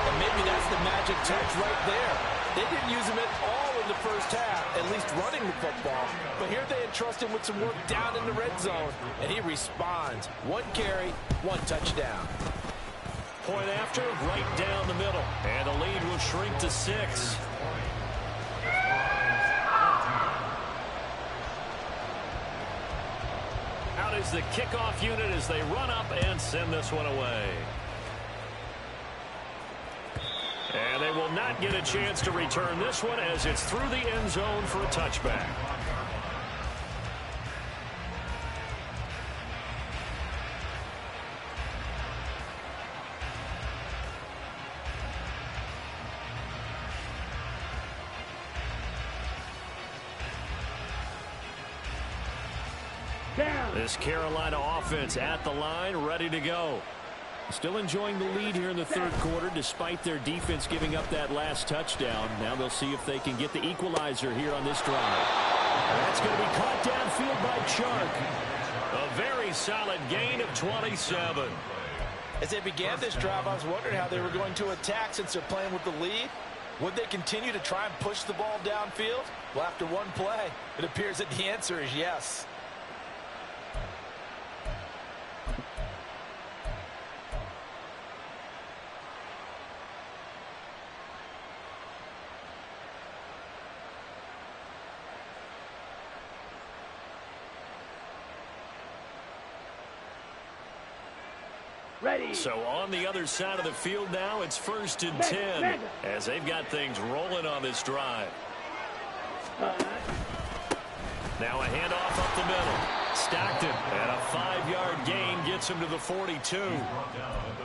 S3: And maybe that's the magic touch right there. They didn't use him at all in the first half, at least running the football. But here they entrust him with some work down in the red zone, and he responds. 1 carry, 1 touchdown.
S2: Point after, right down the middle. And the lead will shrink to 6. Out is the kickoff unit as they run up and send this one away. And they will not get a chance to return this one as it's through the end zone for a touchback.
S4: Down.
S2: This Carolina offense at the line, ready to go. Still enjoying the lead here in the third quarter, despite their defense giving up that last touchdown. Now they'll see if they can get the equalizer here on this drive. That's going to be caught downfield by Chark. A very solid gain of 27.
S3: As they began this drive, I was wondering how they were going to attack since they're playing with the lead. Would they continue to try and push the ball downfield? Well, after one play, it appears that the answer is yes.
S4: Ready.
S2: So on the other side of the field now, it's 1st and 10 as they've got things rolling on this drive. Now a handoff up the middle. Stockton, and a 5-yard gain gets him to the 42.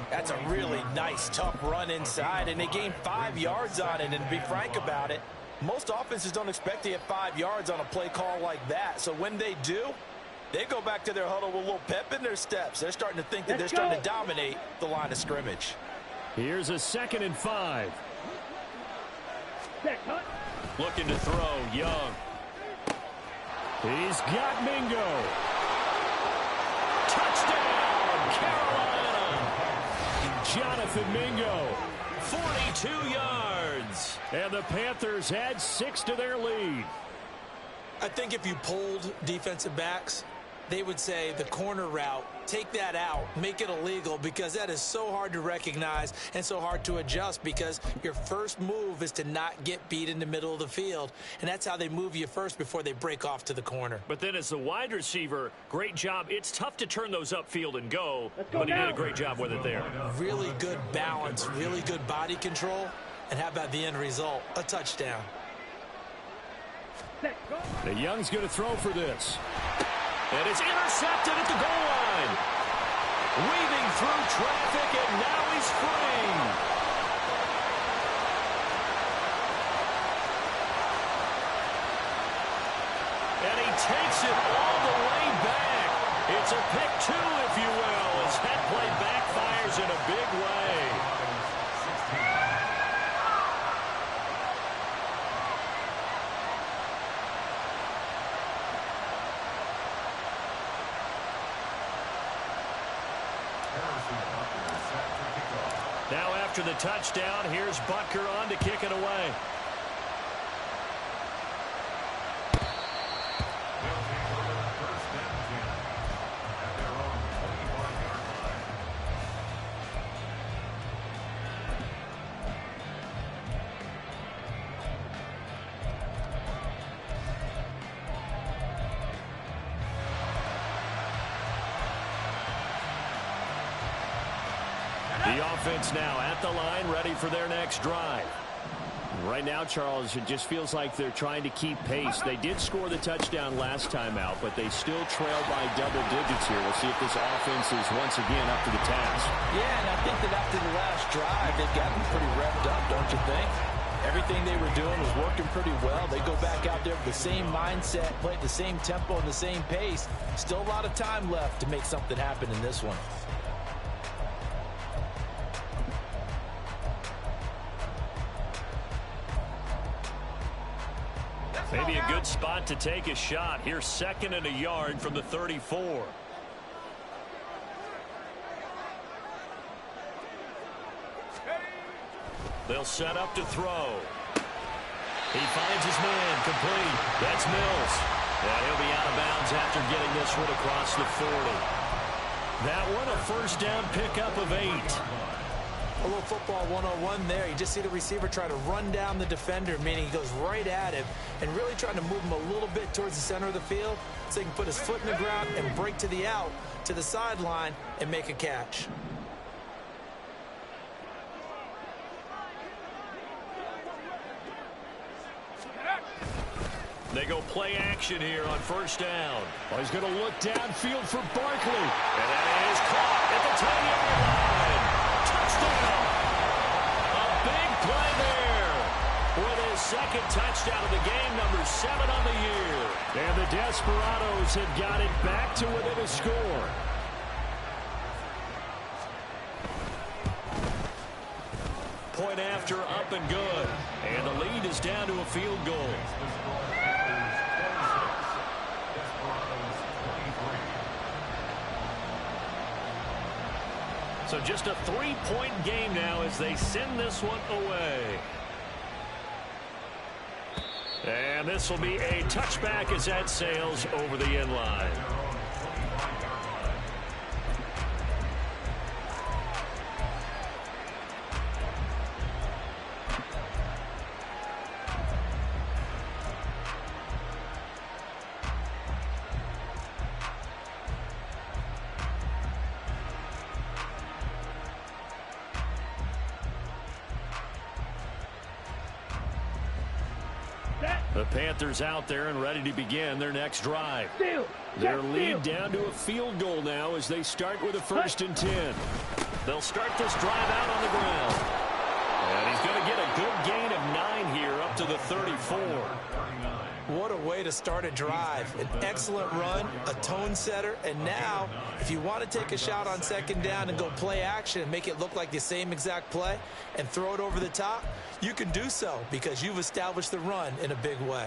S3: That's a really nice, tough run inside, and they gained 5 yards on it. And to be frank about it, most offenses don't expect to get 5 yards on a play call like that. So when they do, they go back to their huddle with a little pep in their steps. They're starting to think that they're starting to dominate the line of scrimmage.
S2: Here's a 2nd and 5.
S4: Looking
S2: to throw, Young. He's got Mingo. Touchdown, Carolina. Jonathan Mingo, 42 yards. And the Panthers add 6 to their lead.
S7: I think if you polled defensive backs, they would say the corner route, take that out, make it illegal, because that is so hard to recognize and so hard to adjust, because your first move is to not get beat in the middle of the field, and that's how they move you first before they break off to the corner.
S2: But then as the wide receiver, great job. It's tough to turn those upfield and go, but he did a great job with it there.
S7: Really good balance, really good body control, and how about the end result? A touchdown.
S2: The Young's going to throw for this. And it's intercepted at the goal line. Weaving through traffic, and now he's free. And he takes it all the way back. It's a pick 2, if you will, as that play backfires in a big way. Now after the touchdown, here's Butker on to kick it away. The offense now at the line, ready for their next drive. Right now, Charles, it just feels like they're trying to keep pace. They did score the touchdown last time out, but they still trail by double digits here. We'll see if this offense is once again up to the task.
S3: Yeah, and I think that after the last drive, they've gotten pretty revved up, don't you think? Everything they were doing was working pretty well. They go back out there with the same mindset, play at the same tempo and the same pace. Still a lot of time left to make something happen in this one.
S2: Maybe a good spot to take a shot. Here's 2nd and a yard from the 34. They'll set up to throw. He finds his man, complete. That's Mills. And he'll be out of bounds after getting this one across the 40. That one a first down pickup of 8.
S7: A little football 101 there. You just see the receiver try to run down the defender, meaning he goes right at him and really trying to move him a little bit towards the center of the field so he can put his foot in the ground and break to the out, to the sideline, and make a catch.
S2: They go play action here on first down. Oh, he's going to look downfield for Barkley. And that is caught at the 10-yard line. Touchdown. A big play there with his second touchdown of the game, number 7 on the year. And the Desperados have got it back to within a score. Point after, up and good. And the lead is down to a field goal. So just a 3-point game now as they send this one away. And this will be a touchback as that sails over the end line. The Panthers out there and ready to begin their next drive. Their lead down to a field goal now as they start with a 1st and 10. They'll start this drive out on the ground. And he's going to get a good gain of 9 here up to the 34.
S7: What a way to start a drive. An excellent run, a tone setter, and now if you want to take a shot on 2nd down and go play action and make it look like the same exact play and throw it over the top, you can do so because you've established the run in a big way.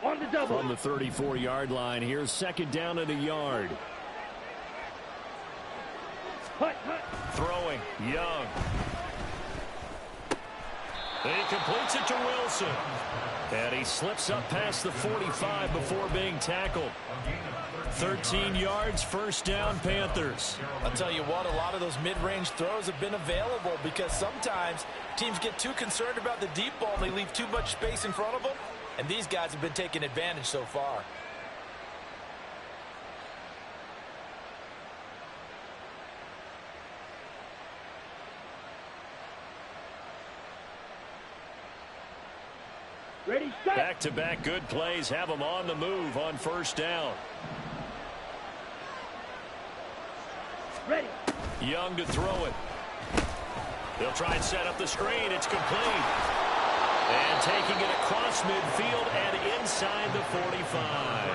S4: On the double.
S2: From the 34-yard line, here's 2nd down and a yard. Throwing, Young. He completes it to Wilson. And he slips up past the 45 before being tackled. 13 yards, 1st down, Panthers.
S3: I'll tell you what, a lot of those mid-range throws have been available because sometimes teams get too concerned about the deep ball and they leave too much space in front of them. And these guys have been taking advantage so far.
S4: Ready, set.
S2: Back-to-back good plays have them on the move on 1st down.
S4: Ready.
S2: Young to throw it. They'll try and set up the screen. It's complete. And taking it across midfield and inside the 45.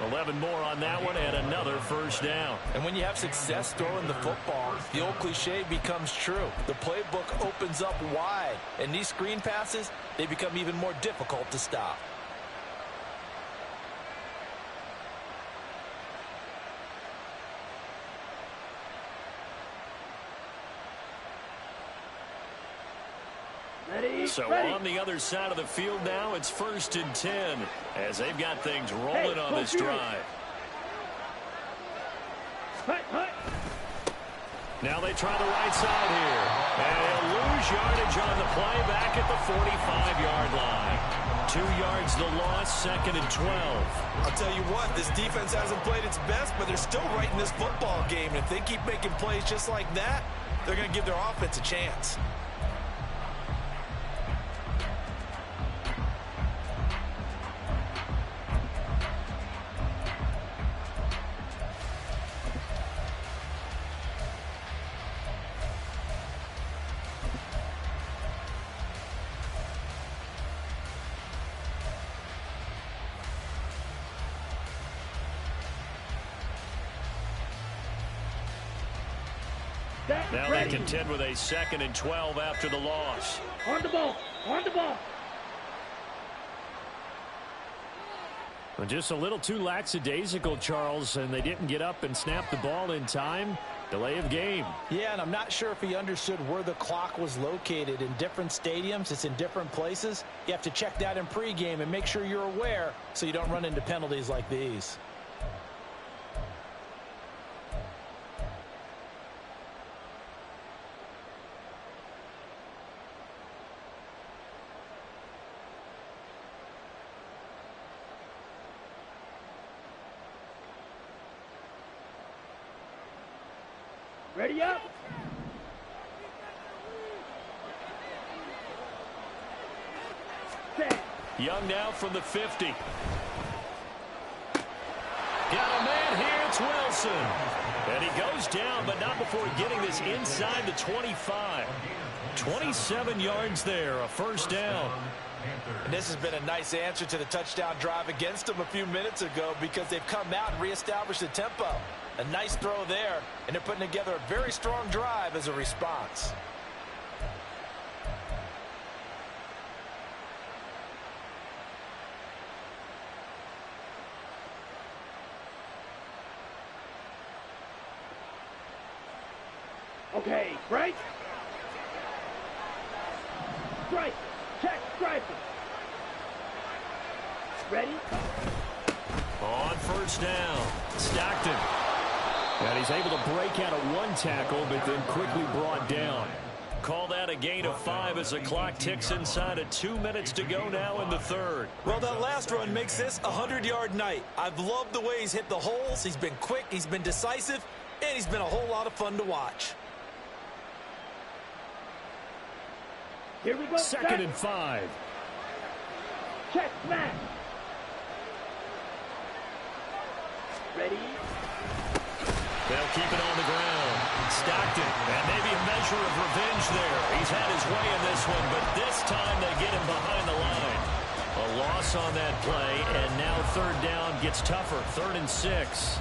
S2: 11 more on that one and another 1st down.
S3: And when you have success throwing the football, the old cliche becomes true. The playbook opens up wide. And these screen passes, they become even more difficult to stop.
S2: So on the other side of the field now, it's 1st and 10 as they've got things rolling on this drive. Now they try the right side here. And he'll lose yardage on the play back at the 45-yard line. 2 yards the loss, 2nd and 12.
S3: I'll tell you what, this defense hasn't played its best, but they're still right in this football game. And if they keep making plays just like that, they're going to give their offense a chance.
S2: Now they contend with a 2nd and 12 after the loss.
S4: On the ball. On the ball.
S2: Well, just a little too lackadaisical, Charles, and they didn't get up and snap the ball in time. Delay of game.
S3: Yeah, and I'm not sure if he understood where the clock was located. In different stadiums, it's in different places. You have to check that in pregame and make sure you're aware so you don't run into penalties like these.
S4: Ready up. Set.
S2: Young now from the 50. Got a man here It's Wilson. And he goes down, but not before getting this inside the 25. 27 yards there, a first down.
S3: And this has been a nice answer to the touchdown drive against them a few minutes ago because they've come out and reestablished the tempo. A nice throw there, and they're putting together a very strong drive as a response.
S4: Okay, break. Strike. Check striking. Ready?
S2: On first down, Stockton. And he's able to break out of one tackle, but then quickly brought down. Call that a gain of 5 as the clock ticks inside of 2 minutes to go now in the third.
S7: Well, that last run makes this a 100-yard night. I've loved the way he's hit the holes. He's been quick, he's been decisive, and he's been a whole lot of fun to watch.
S4: Here we go.
S2: Second and 5.
S4: Check smash. Ready?
S2: They'll keep it on the ground. Stockton, and maybe a measure of revenge there. He's had his way in this one, but this time they get him behind the line. A loss on that play, and now third down gets tougher. 3rd and 6.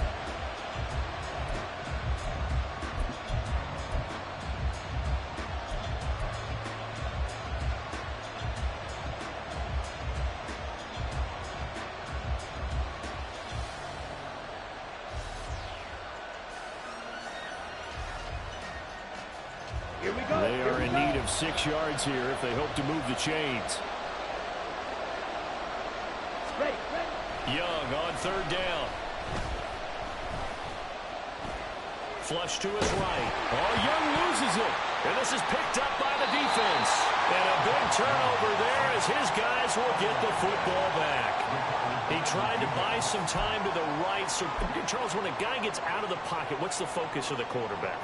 S4: Here we go.
S2: They are in need of 6 yards here if they hope to move the chains.
S4: Ready, ready.
S2: Young on third down. Flush to his right. Oh, Young loses it. And this is picked up by the defense. And a big turnover there as his guys will get the football back. He tried to buy some time to the right. So, Charles, when a guy gets out of the pocket, what's the focus of the quarterback?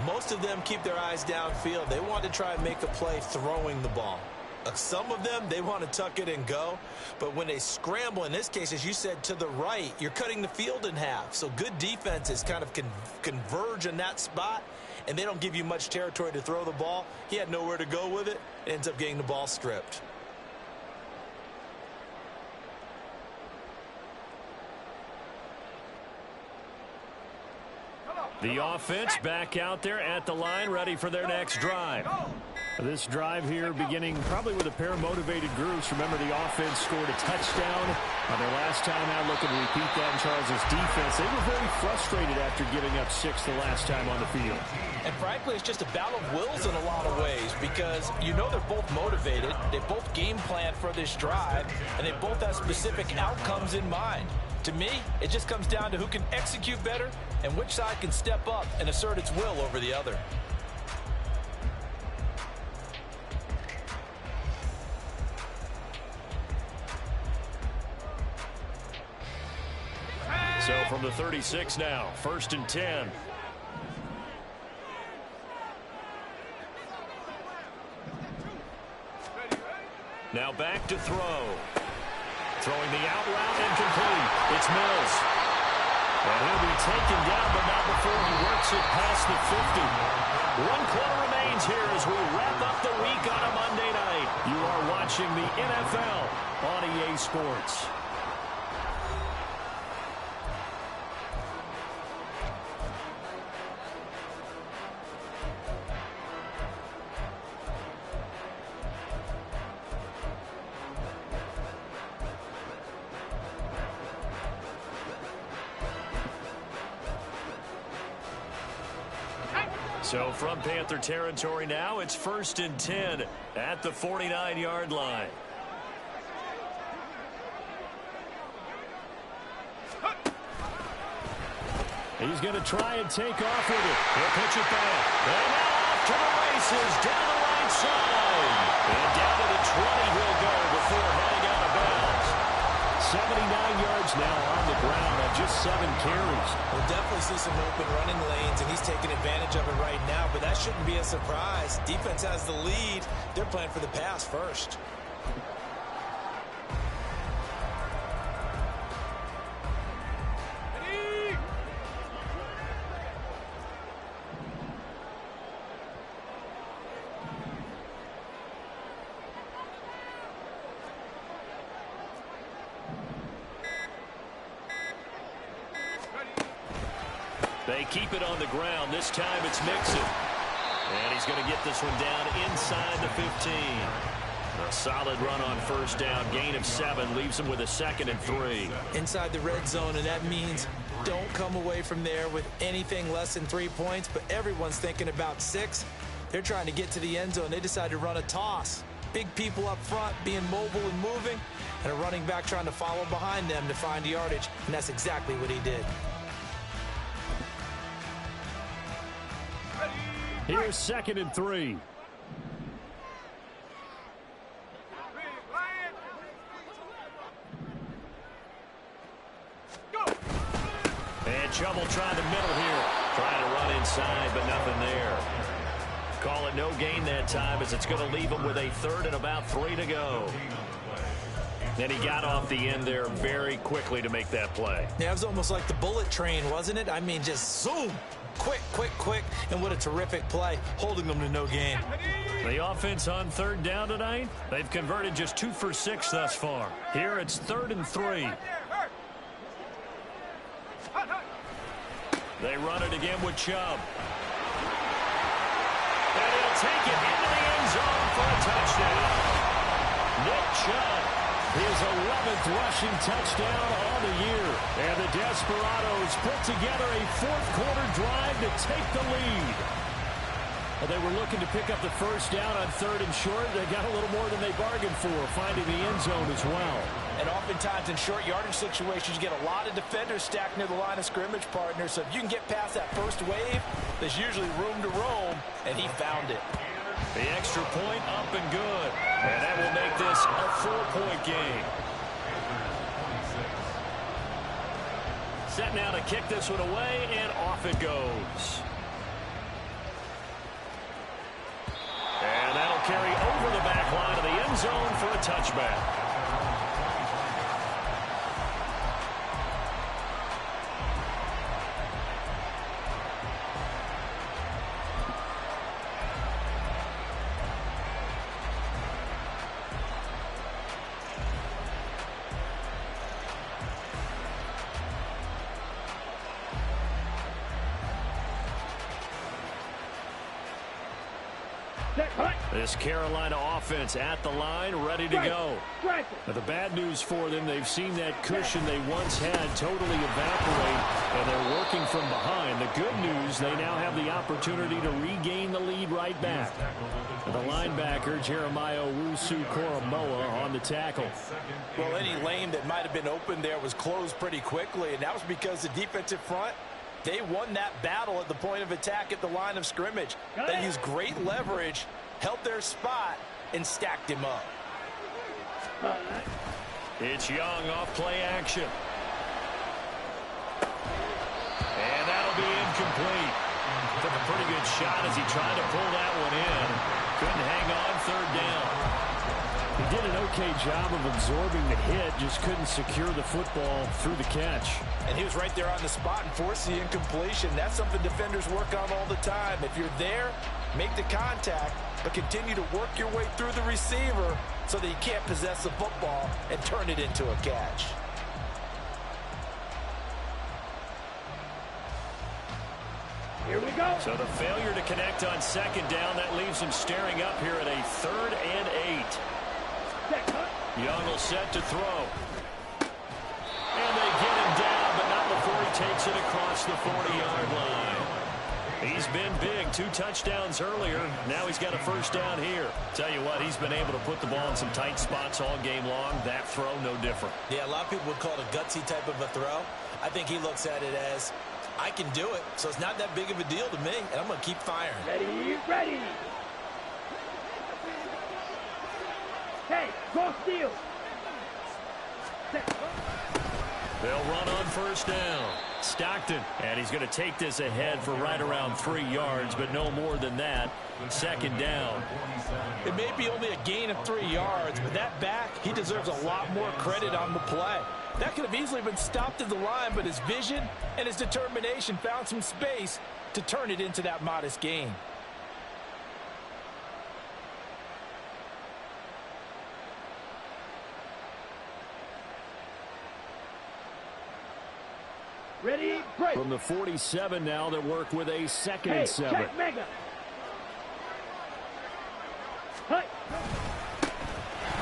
S7: Most of them keep their eyes downfield. They want to try and make a play throwing the ball. Some of them, they want to tuck it and go. But when they scramble, in this case, as you said, to the right, you're cutting the field in half. So good defenses kind of converge in that spot, and they don't give you much territory to throw the ball. He had nowhere to go with it. Ends up getting the ball stripped.
S2: The offense back out there at the line, ready for their next drive. This drive here beginning probably with a pair of motivated groups. Remember, the offense scored a touchdown on their last time out. Looking to repeat that in Charles's defense. They were very frustrated after giving up 6 the last time on the field.
S3: And frankly, it's just a battle of wills in a lot of ways because you know they're both motivated. They both game planned for this drive, and they both have specific outcomes in mind. To me, it just comes down to who can execute better and which side can step up and assert its will over the other.
S2: So from the 36 now, 1st and 10. Now back to throw. Throwing the out route incomplete. It's Mills. And he'll be taken down, but not before he works it past the 50. 1 quarter remains here as we wrap up the week on a Monday night. You are watching the NFL on EA Sports. So from Panther territory now, it's 1st and 10 at the 49-yard line. He's going to try and take off with it. He'll pitch it back. And now off to the races down the right side. And down to the 20 he'll go before heading out of bounds. 79 yards now on the ground on just 7 carries.
S7: We'll definitely see some open running lanes, and he's taking advantage of it right now, but that shouldn't be a surprise. Defense has the lead. They're playing for the pass first.
S2: They keep it on the ground. This time it's Mixon. And he's going to get this one down inside the 15. A solid run on first down. Gain of 7 leaves him with a 2nd and 3.
S7: Inside the red zone, and that means don't come away from there with anything less than 3 points. But everyone's thinking about 6. They're trying to get to the end zone. They decide to run a toss. Big people up front being mobile and moving, and a running back trying to follow behind them to find yardage. And that's exactly what he did.
S2: Here's 2nd and 3. And trouble trying the middle here. Trying to run inside, but nothing there. Call it no gain that time, as it's going to leave him with a 3rd and about 3 to go. And he got off the end there very quickly to make that play.
S7: Yeah, it was almost like the bullet train, wasn't it? I mean, just zoom. Quick, quick, quick. And what a terrific play, holding them to no gain.
S2: The offense on 3rd down tonight, they've converted just 2 for 6 thus far. Here it's 3rd and 3. They run it again with Chubb. And he'll take it into the end zone for a touchdown. Nick Chubb, his 11th rushing touchdown on the year. And the Desperados put together a 4th quarter drive to take the lead. Well, they were looking to pick up the first down on 3rd and short. They got a little more than they bargained for, finding the end zone as well.
S3: And oftentimes in short yardage situations, you get a lot of defenders stacked near the line of scrimmage, partner. So if you can get past that first wave, there's usually room to roam, and he found it.
S2: The extra point up and good. And that will make this a 4-point game. Set now to kick this one away, and off it goes. And that'll carry over the back line of the end zone for a touchback. This Carolina offense at the line, ready to go. Now, the bad news for them, they've seen that cushion they once had totally evaporate, and they're working from behind. The good news, they now have the opportunity to regain the lead right back. The linebacker, Jeremiah Owusu-Koramoah, on the tackle.
S3: Well, any lane that might have been open there was closed pretty quickly, and that was because the defensive front, they won that battle at the point of attack at the line of scrimmage. They used great leverage, held their spot, and stacked him up.
S2: It's Young off play action. And that'll be incomplete. Took a pretty good shot as he tried to pull that one in. Couldn't hang on 3rd down. He did an okay job of absorbing the hit, just couldn't secure the football through the catch.
S3: And he was right there on the spot and forced the incompletion. That's something defenders work on all the time. If you're there, make the contact, but continue to work your way through the receiver so that you can't possess the football and turn it into a catch.
S4: Here we go.
S2: So the failure to connect on 2nd down, that leaves him staring up here at a 3rd and 8. Young will set to throw. And they get him down, but not before he takes it across the 40-yard line. He's been big, 2 touchdowns earlier. Now he's got a first down here. Tell you what, he's been able to put the ball in some tight spots all game long. That throw, no different.
S7: Yeah, a lot of people would call it a gutsy type of a throw. I think he looks at it as, I can do it, so it's not that big of a deal to me, and I'm going to keep firing.
S4: Ready, ready. Hey, go steal.
S2: They'll run on first down. Stockton, and he's going to take this ahead for right around 3 yards, but no more than that. 2nd down.
S3: It may be only a gain of 3 yards, but that back, he deserves a lot more credit on the play. That could have easily been stopped at the line, but his vision and his determination found some space to turn it into that modest gain.
S4: Ready, break.
S2: From the 47 now, they work with a second and 7.
S4: Check mega. Hut.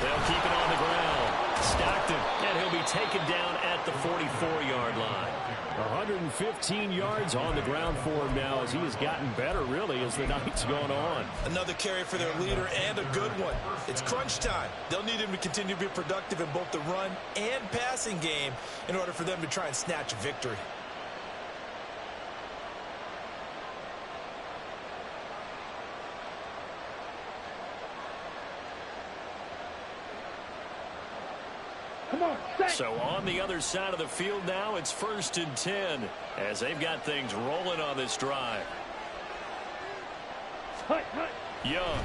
S2: They'll keep it on the ground. Stockton, and he'll be taken down at the 44-yard line. 115 yards on the ground for him now as he has gotten better, really, as the night's gone on.
S3: Another carry for their leader and a good one. It's crunch time. They'll need him to continue to be productive in both the run and passing game in order for them to try and snatch a victory.
S2: So on the other side of the field now, it's 1st and 10 as they've got things rolling on this drive. Young.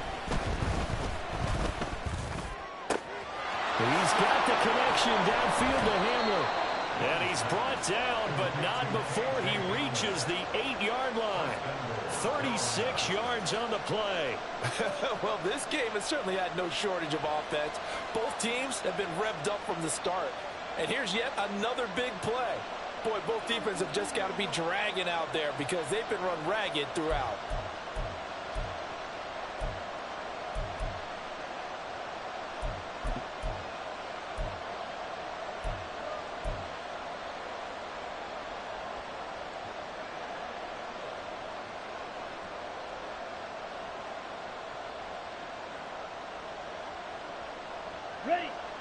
S2: He's got the connection downfield to Hamler. And he's brought down, but not before he reaches the 8-yard line. 36 yards on the play.
S3: Well, this game has certainly had no shortage of offense. Both teams have been revved up from the start. And here's yet another big play. Boy, both defenses have just got to be dragging out there because they've been run ragged throughout.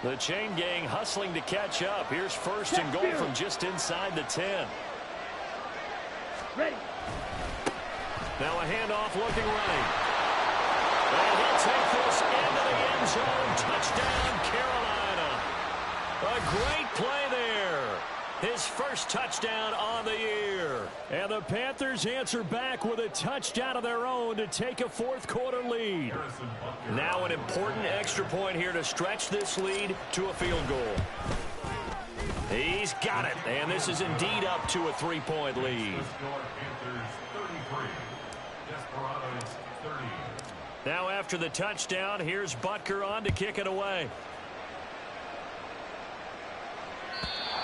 S2: The chain gang hustling to catch up. Here's 1st and goal from just inside the 10.
S4: Ready.
S2: Now a handoff looking right. And he'll take this into the end zone. Touchdown, Carolina. A great play there. His first touchdown on the year. And the Panthers answer back with a touchdown of their own to take a 4th-quarter lead. Now an important extra point here to stretch this lead to a field goal. He's got it, and this is indeed up to a 3-point lead. Now after the touchdown, here's Butker on to kick it away.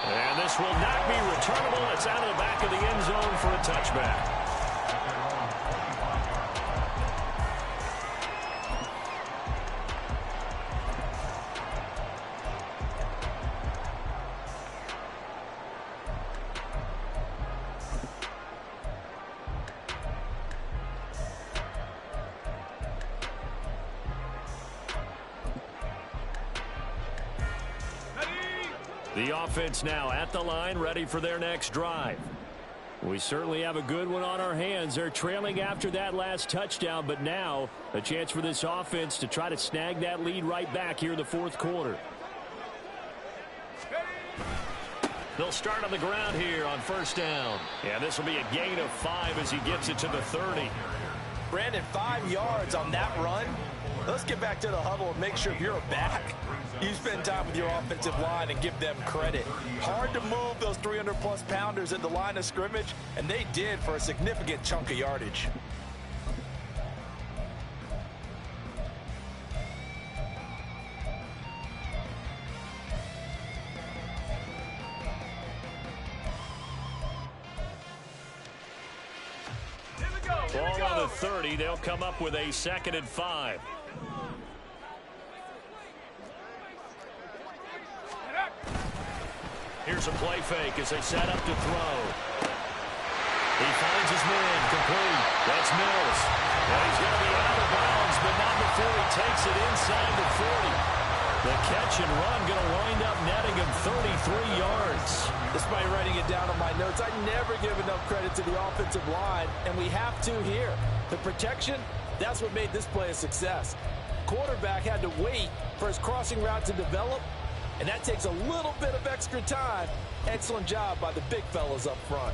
S2: And this will not be returnable. It's out of the back of the end zone for a touchback. The offense now at the line, ready for their next drive. We certainly have a good one on our hands. They're trailing after that last touchdown, but now a chance for this offense to try to snag that lead right back here in the 4th quarter. They'll start on the ground here on 1st down. Yeah, this will be a gain of 5 as he gets it to the 30.
S3: Brandon, 5 yards on that run. Let's get back to the huddle and make sure if you're a back, you spend time with your offensive line and give them credit. Hard to move those 300-plus pounders at the line of scrimmage, and they did for a significant chunk of yardage.
S2: Ball on the 30. They'll come up with a 2nd and 5. Here's a play fake as they set up to throw. He finds his man complete. That's Mills. And he's going to be out of bounds, but not before he takes it inside the 40. The catch and run going to wind up netting him 33 yards.
S3: Despite writing it down on my notes, I never give enough credit to the offensive line, and we have to here. The protection, that's what made this play a success. Quarterback had to wait for his crossing route to develop, and that takes a little bit of extra time. Excellent job by the big fellas up front.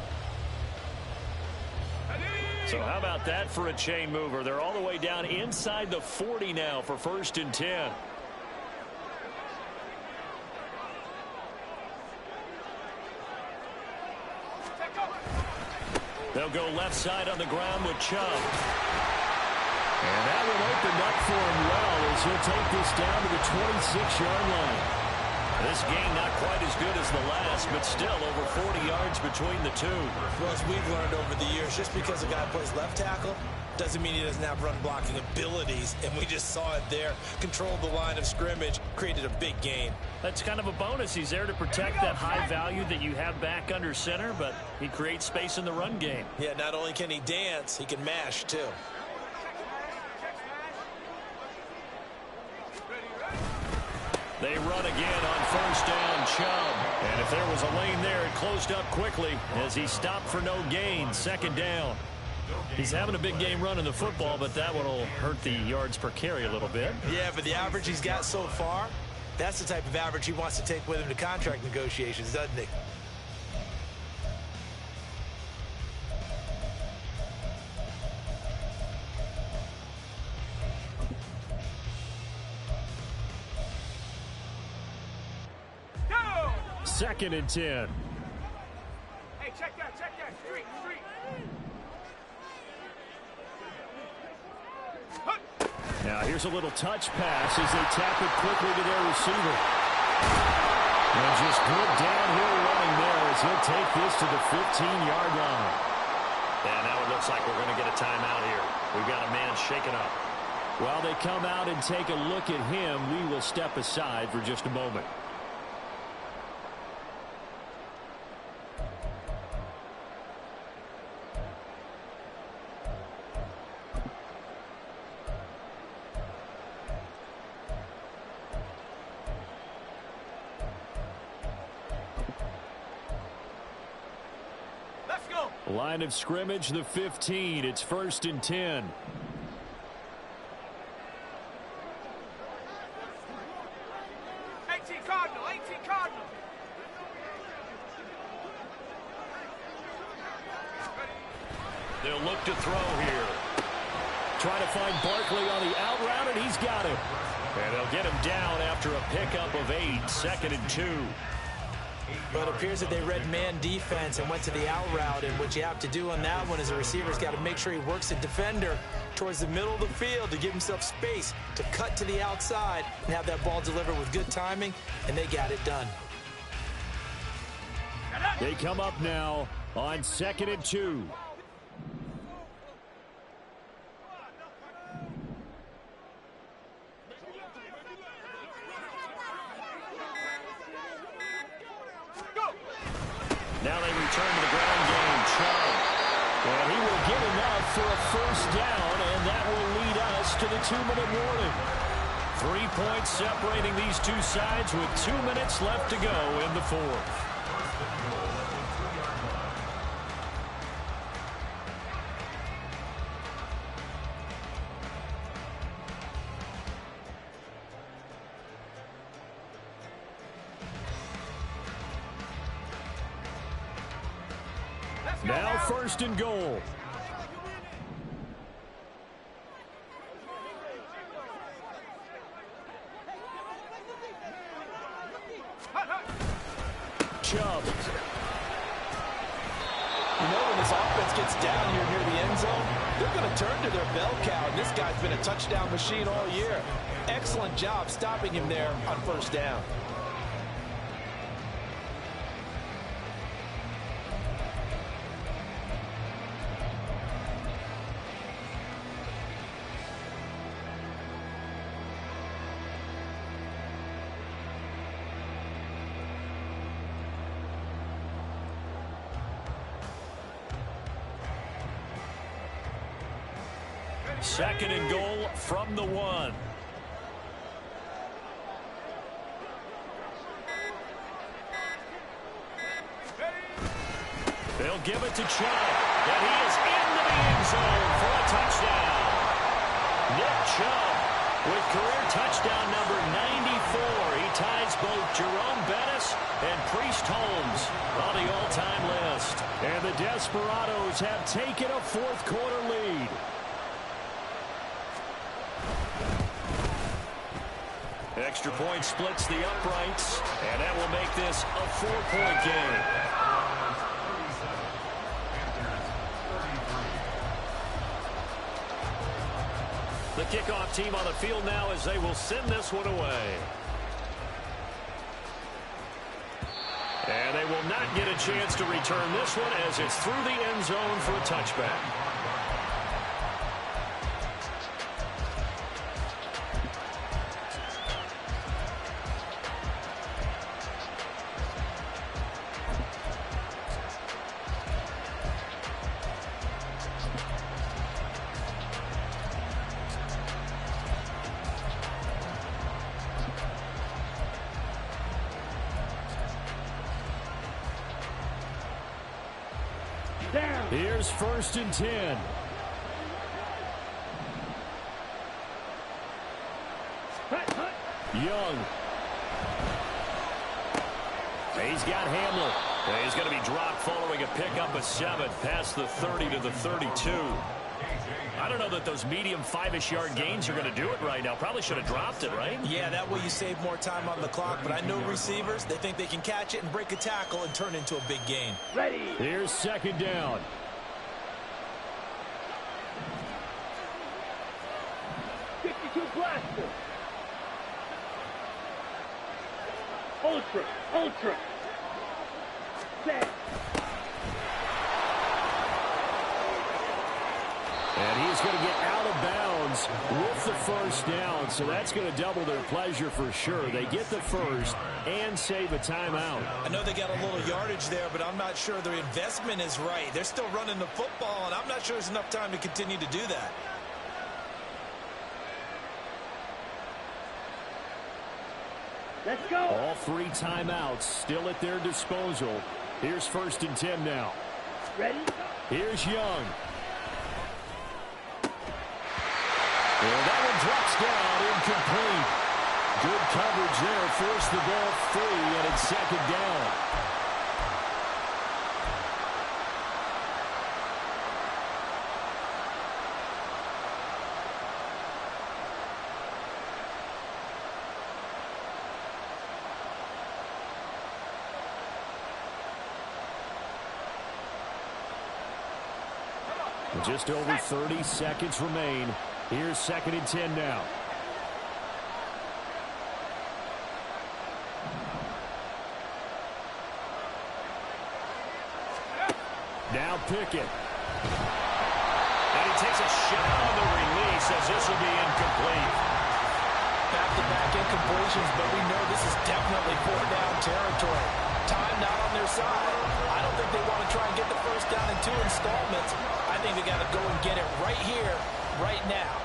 S2: So how about that for a chain mover? They're all the way down inside the 40 now for 1st and 10. They'll go left side on the ground with Chubb. And that one opened up for him well as he'll take this down to the 26-yard line. This game not quite as good as the last, but still over 40 yards between the two.
S7: Well, as we've learned over the years, just because a guy plays left tackle doesn't mean he doesn't have run blocking abilities, and we just saw it there. Controlled the line of scrimmage, created a big gain.
S2: That's kind of a bonus. He's there to protect that high value that you have back under center, but he creates space in the run game.
S7: Yeah, not only can he dance, he can mash too.
S2: They run again on first down, Chubb. And if there was a lane there, it closed up quickly as he stopped for no gain. Second down. He's having a big game running the football, but that one will hurt the yards per carry a little bit.
S7: Yeah, but the average he's got so far, that's the type of average he wants to take with him to contract negotiations, doesn't he?
S2: Second and 10.
S6: Hey, check that. Street.
S2: Now here's a little touch pass as they tap it quickly to their receiver. And just good downhill running there as he'll take this to the 15-yard line. And now it looks like we're going to get a timeout here. We've got a man shaken up. While they come out and take a look at him, we will step aside for just a moment. Line of scrimmage, the 15. It's first and 10.
S6: Cardinal.
S2: They'll look to throw here. Trying to find Barkley on the out route, and he's got it. And they'll get him down after a pickup of 8. Second and 2.
S7: But it appears that they read man defense and went to the out route, and what you have to do on that one is the receiver's got to make sure he works the defender towards the middle of the field to give himself space to cut to the outside and have that ball delivered with good timing, and they got it done.
S2: They come up now on second and 2. Now they return to the ground game. Chubb. And he will get enough for a first down, and that will lead us to the 2-minute warning. 3 points separating these two sides with 2 minutes left to go in the fourth. Now first and goal. Chubb.
S3: You know, when this offense gets down here near the end zone, they're going to turn to their bell cow, and this guy's been a touchdown machine all year. Excellent job stopping him there on first down.
S2: Second and goal from the 1. They'll give it to Chubb, and he is into the end zone for a touchdown. Nick Chubb with career touchdown number 94. He ties both Jerome Bettis and Priest Holmes on the all-time list. And the Desperados have taken a fourth-quarter lead. Extra point splits the uprights, and that will make this a 4-point game. The kickoff team on the field now as they will send this one away. not get a chance to return this one as it's through the end zone for a touchback. Here's 1st and 10. Young. He's got Hamler. He's going to be dropped following a pickup of 7 past the 30 to the 32. I don't know that those medium 5-ish yard gains are going to do it right now. Probably should have dropped it, right?
S7: Yeah, that way you save more time on the clock. But I know receivers, they think they can catch it and break a tackle and turn into a big gain.
S4: Ready.
S2: Here's 2nd down.
S4: Blaster. Ultra. Set.
S2: And he's going to get out of bounds with the 1st down, so that's going to double their pleasure for sure. They get the 1st and save a timeout.
S7: I know they got a little yardage there, but I'm not sure their investment is right. They're still running the football, and I'm not sure there's enough time to continue to do that.
S4: Let's go.
S2: All 3 timeouts still at their disposal. Here's 1st and 10 now.
S4: Ready?
S2: Here's Young. And that one drops down, incomplete. Good coverage there, forced the ball free, and it's 2nd down. Just over 30 seconds remain. Here's 2nd and 10 now. Now Pickett. And he takes a shot on the release as this will be incomplete.
S3: Back-to-back incompletions, but we know this is definitely 4th down territory. Time not on their side. I don't think they want to try and get the 1st down in 2 installments. I think they got to go and get it right here, right now.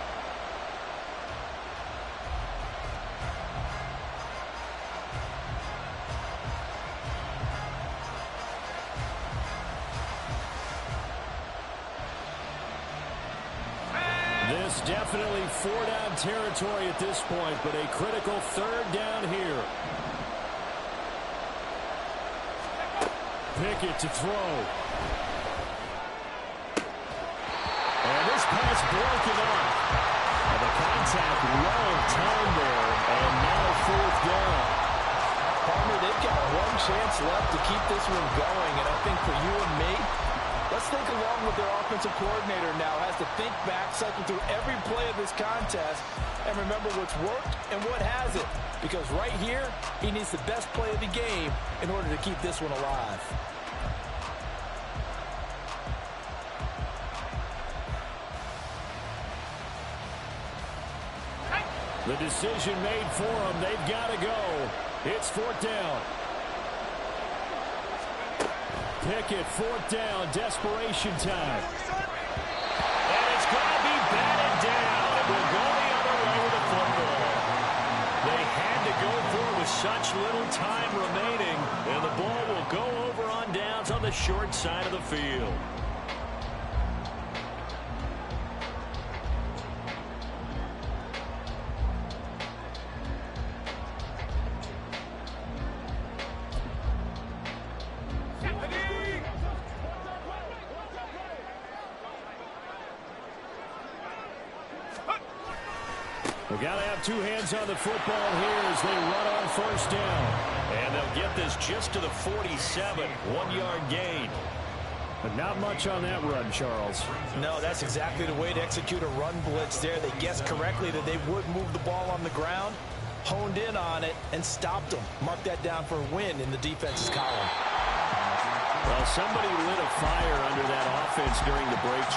S2: This definitely 4-down territory at this point, but a critical 3rd down here. Pickett to throw. And this pass broken up. And the contact well timed there, and now 4th down.
S3: Partner, they've got one chance left to keep this one going, and I think for you and me, let's think along with their offensive coordinator now. Has to think back, cycle through every play of this contest, and remember what's worked and what hasn't. Because right here, he needs the best play of the game in order to keep this one alive.
S2: The decision made for them. They've got to go. It's 4th down. Pickett, 4th down. Desperation time. And it's going to be batted down. It will go the other way with the football. They had to go for it with such little time remaining. And the ball will go over on downs on the short side of the field. We've got to have 2 hands on the football here as they run on 1st down. And they'll get this just to the 47, 1-yard gain. But not much on that run, Charles.
S3: No, that's exactly the way to execute a run blitz there. They guessed correctly that they would move the ball on the ground, honed in on it, and stopped them. Mark that down for a win in the defense's column.
S2: Well, somebody lit a fire under that offense during the break, Charles.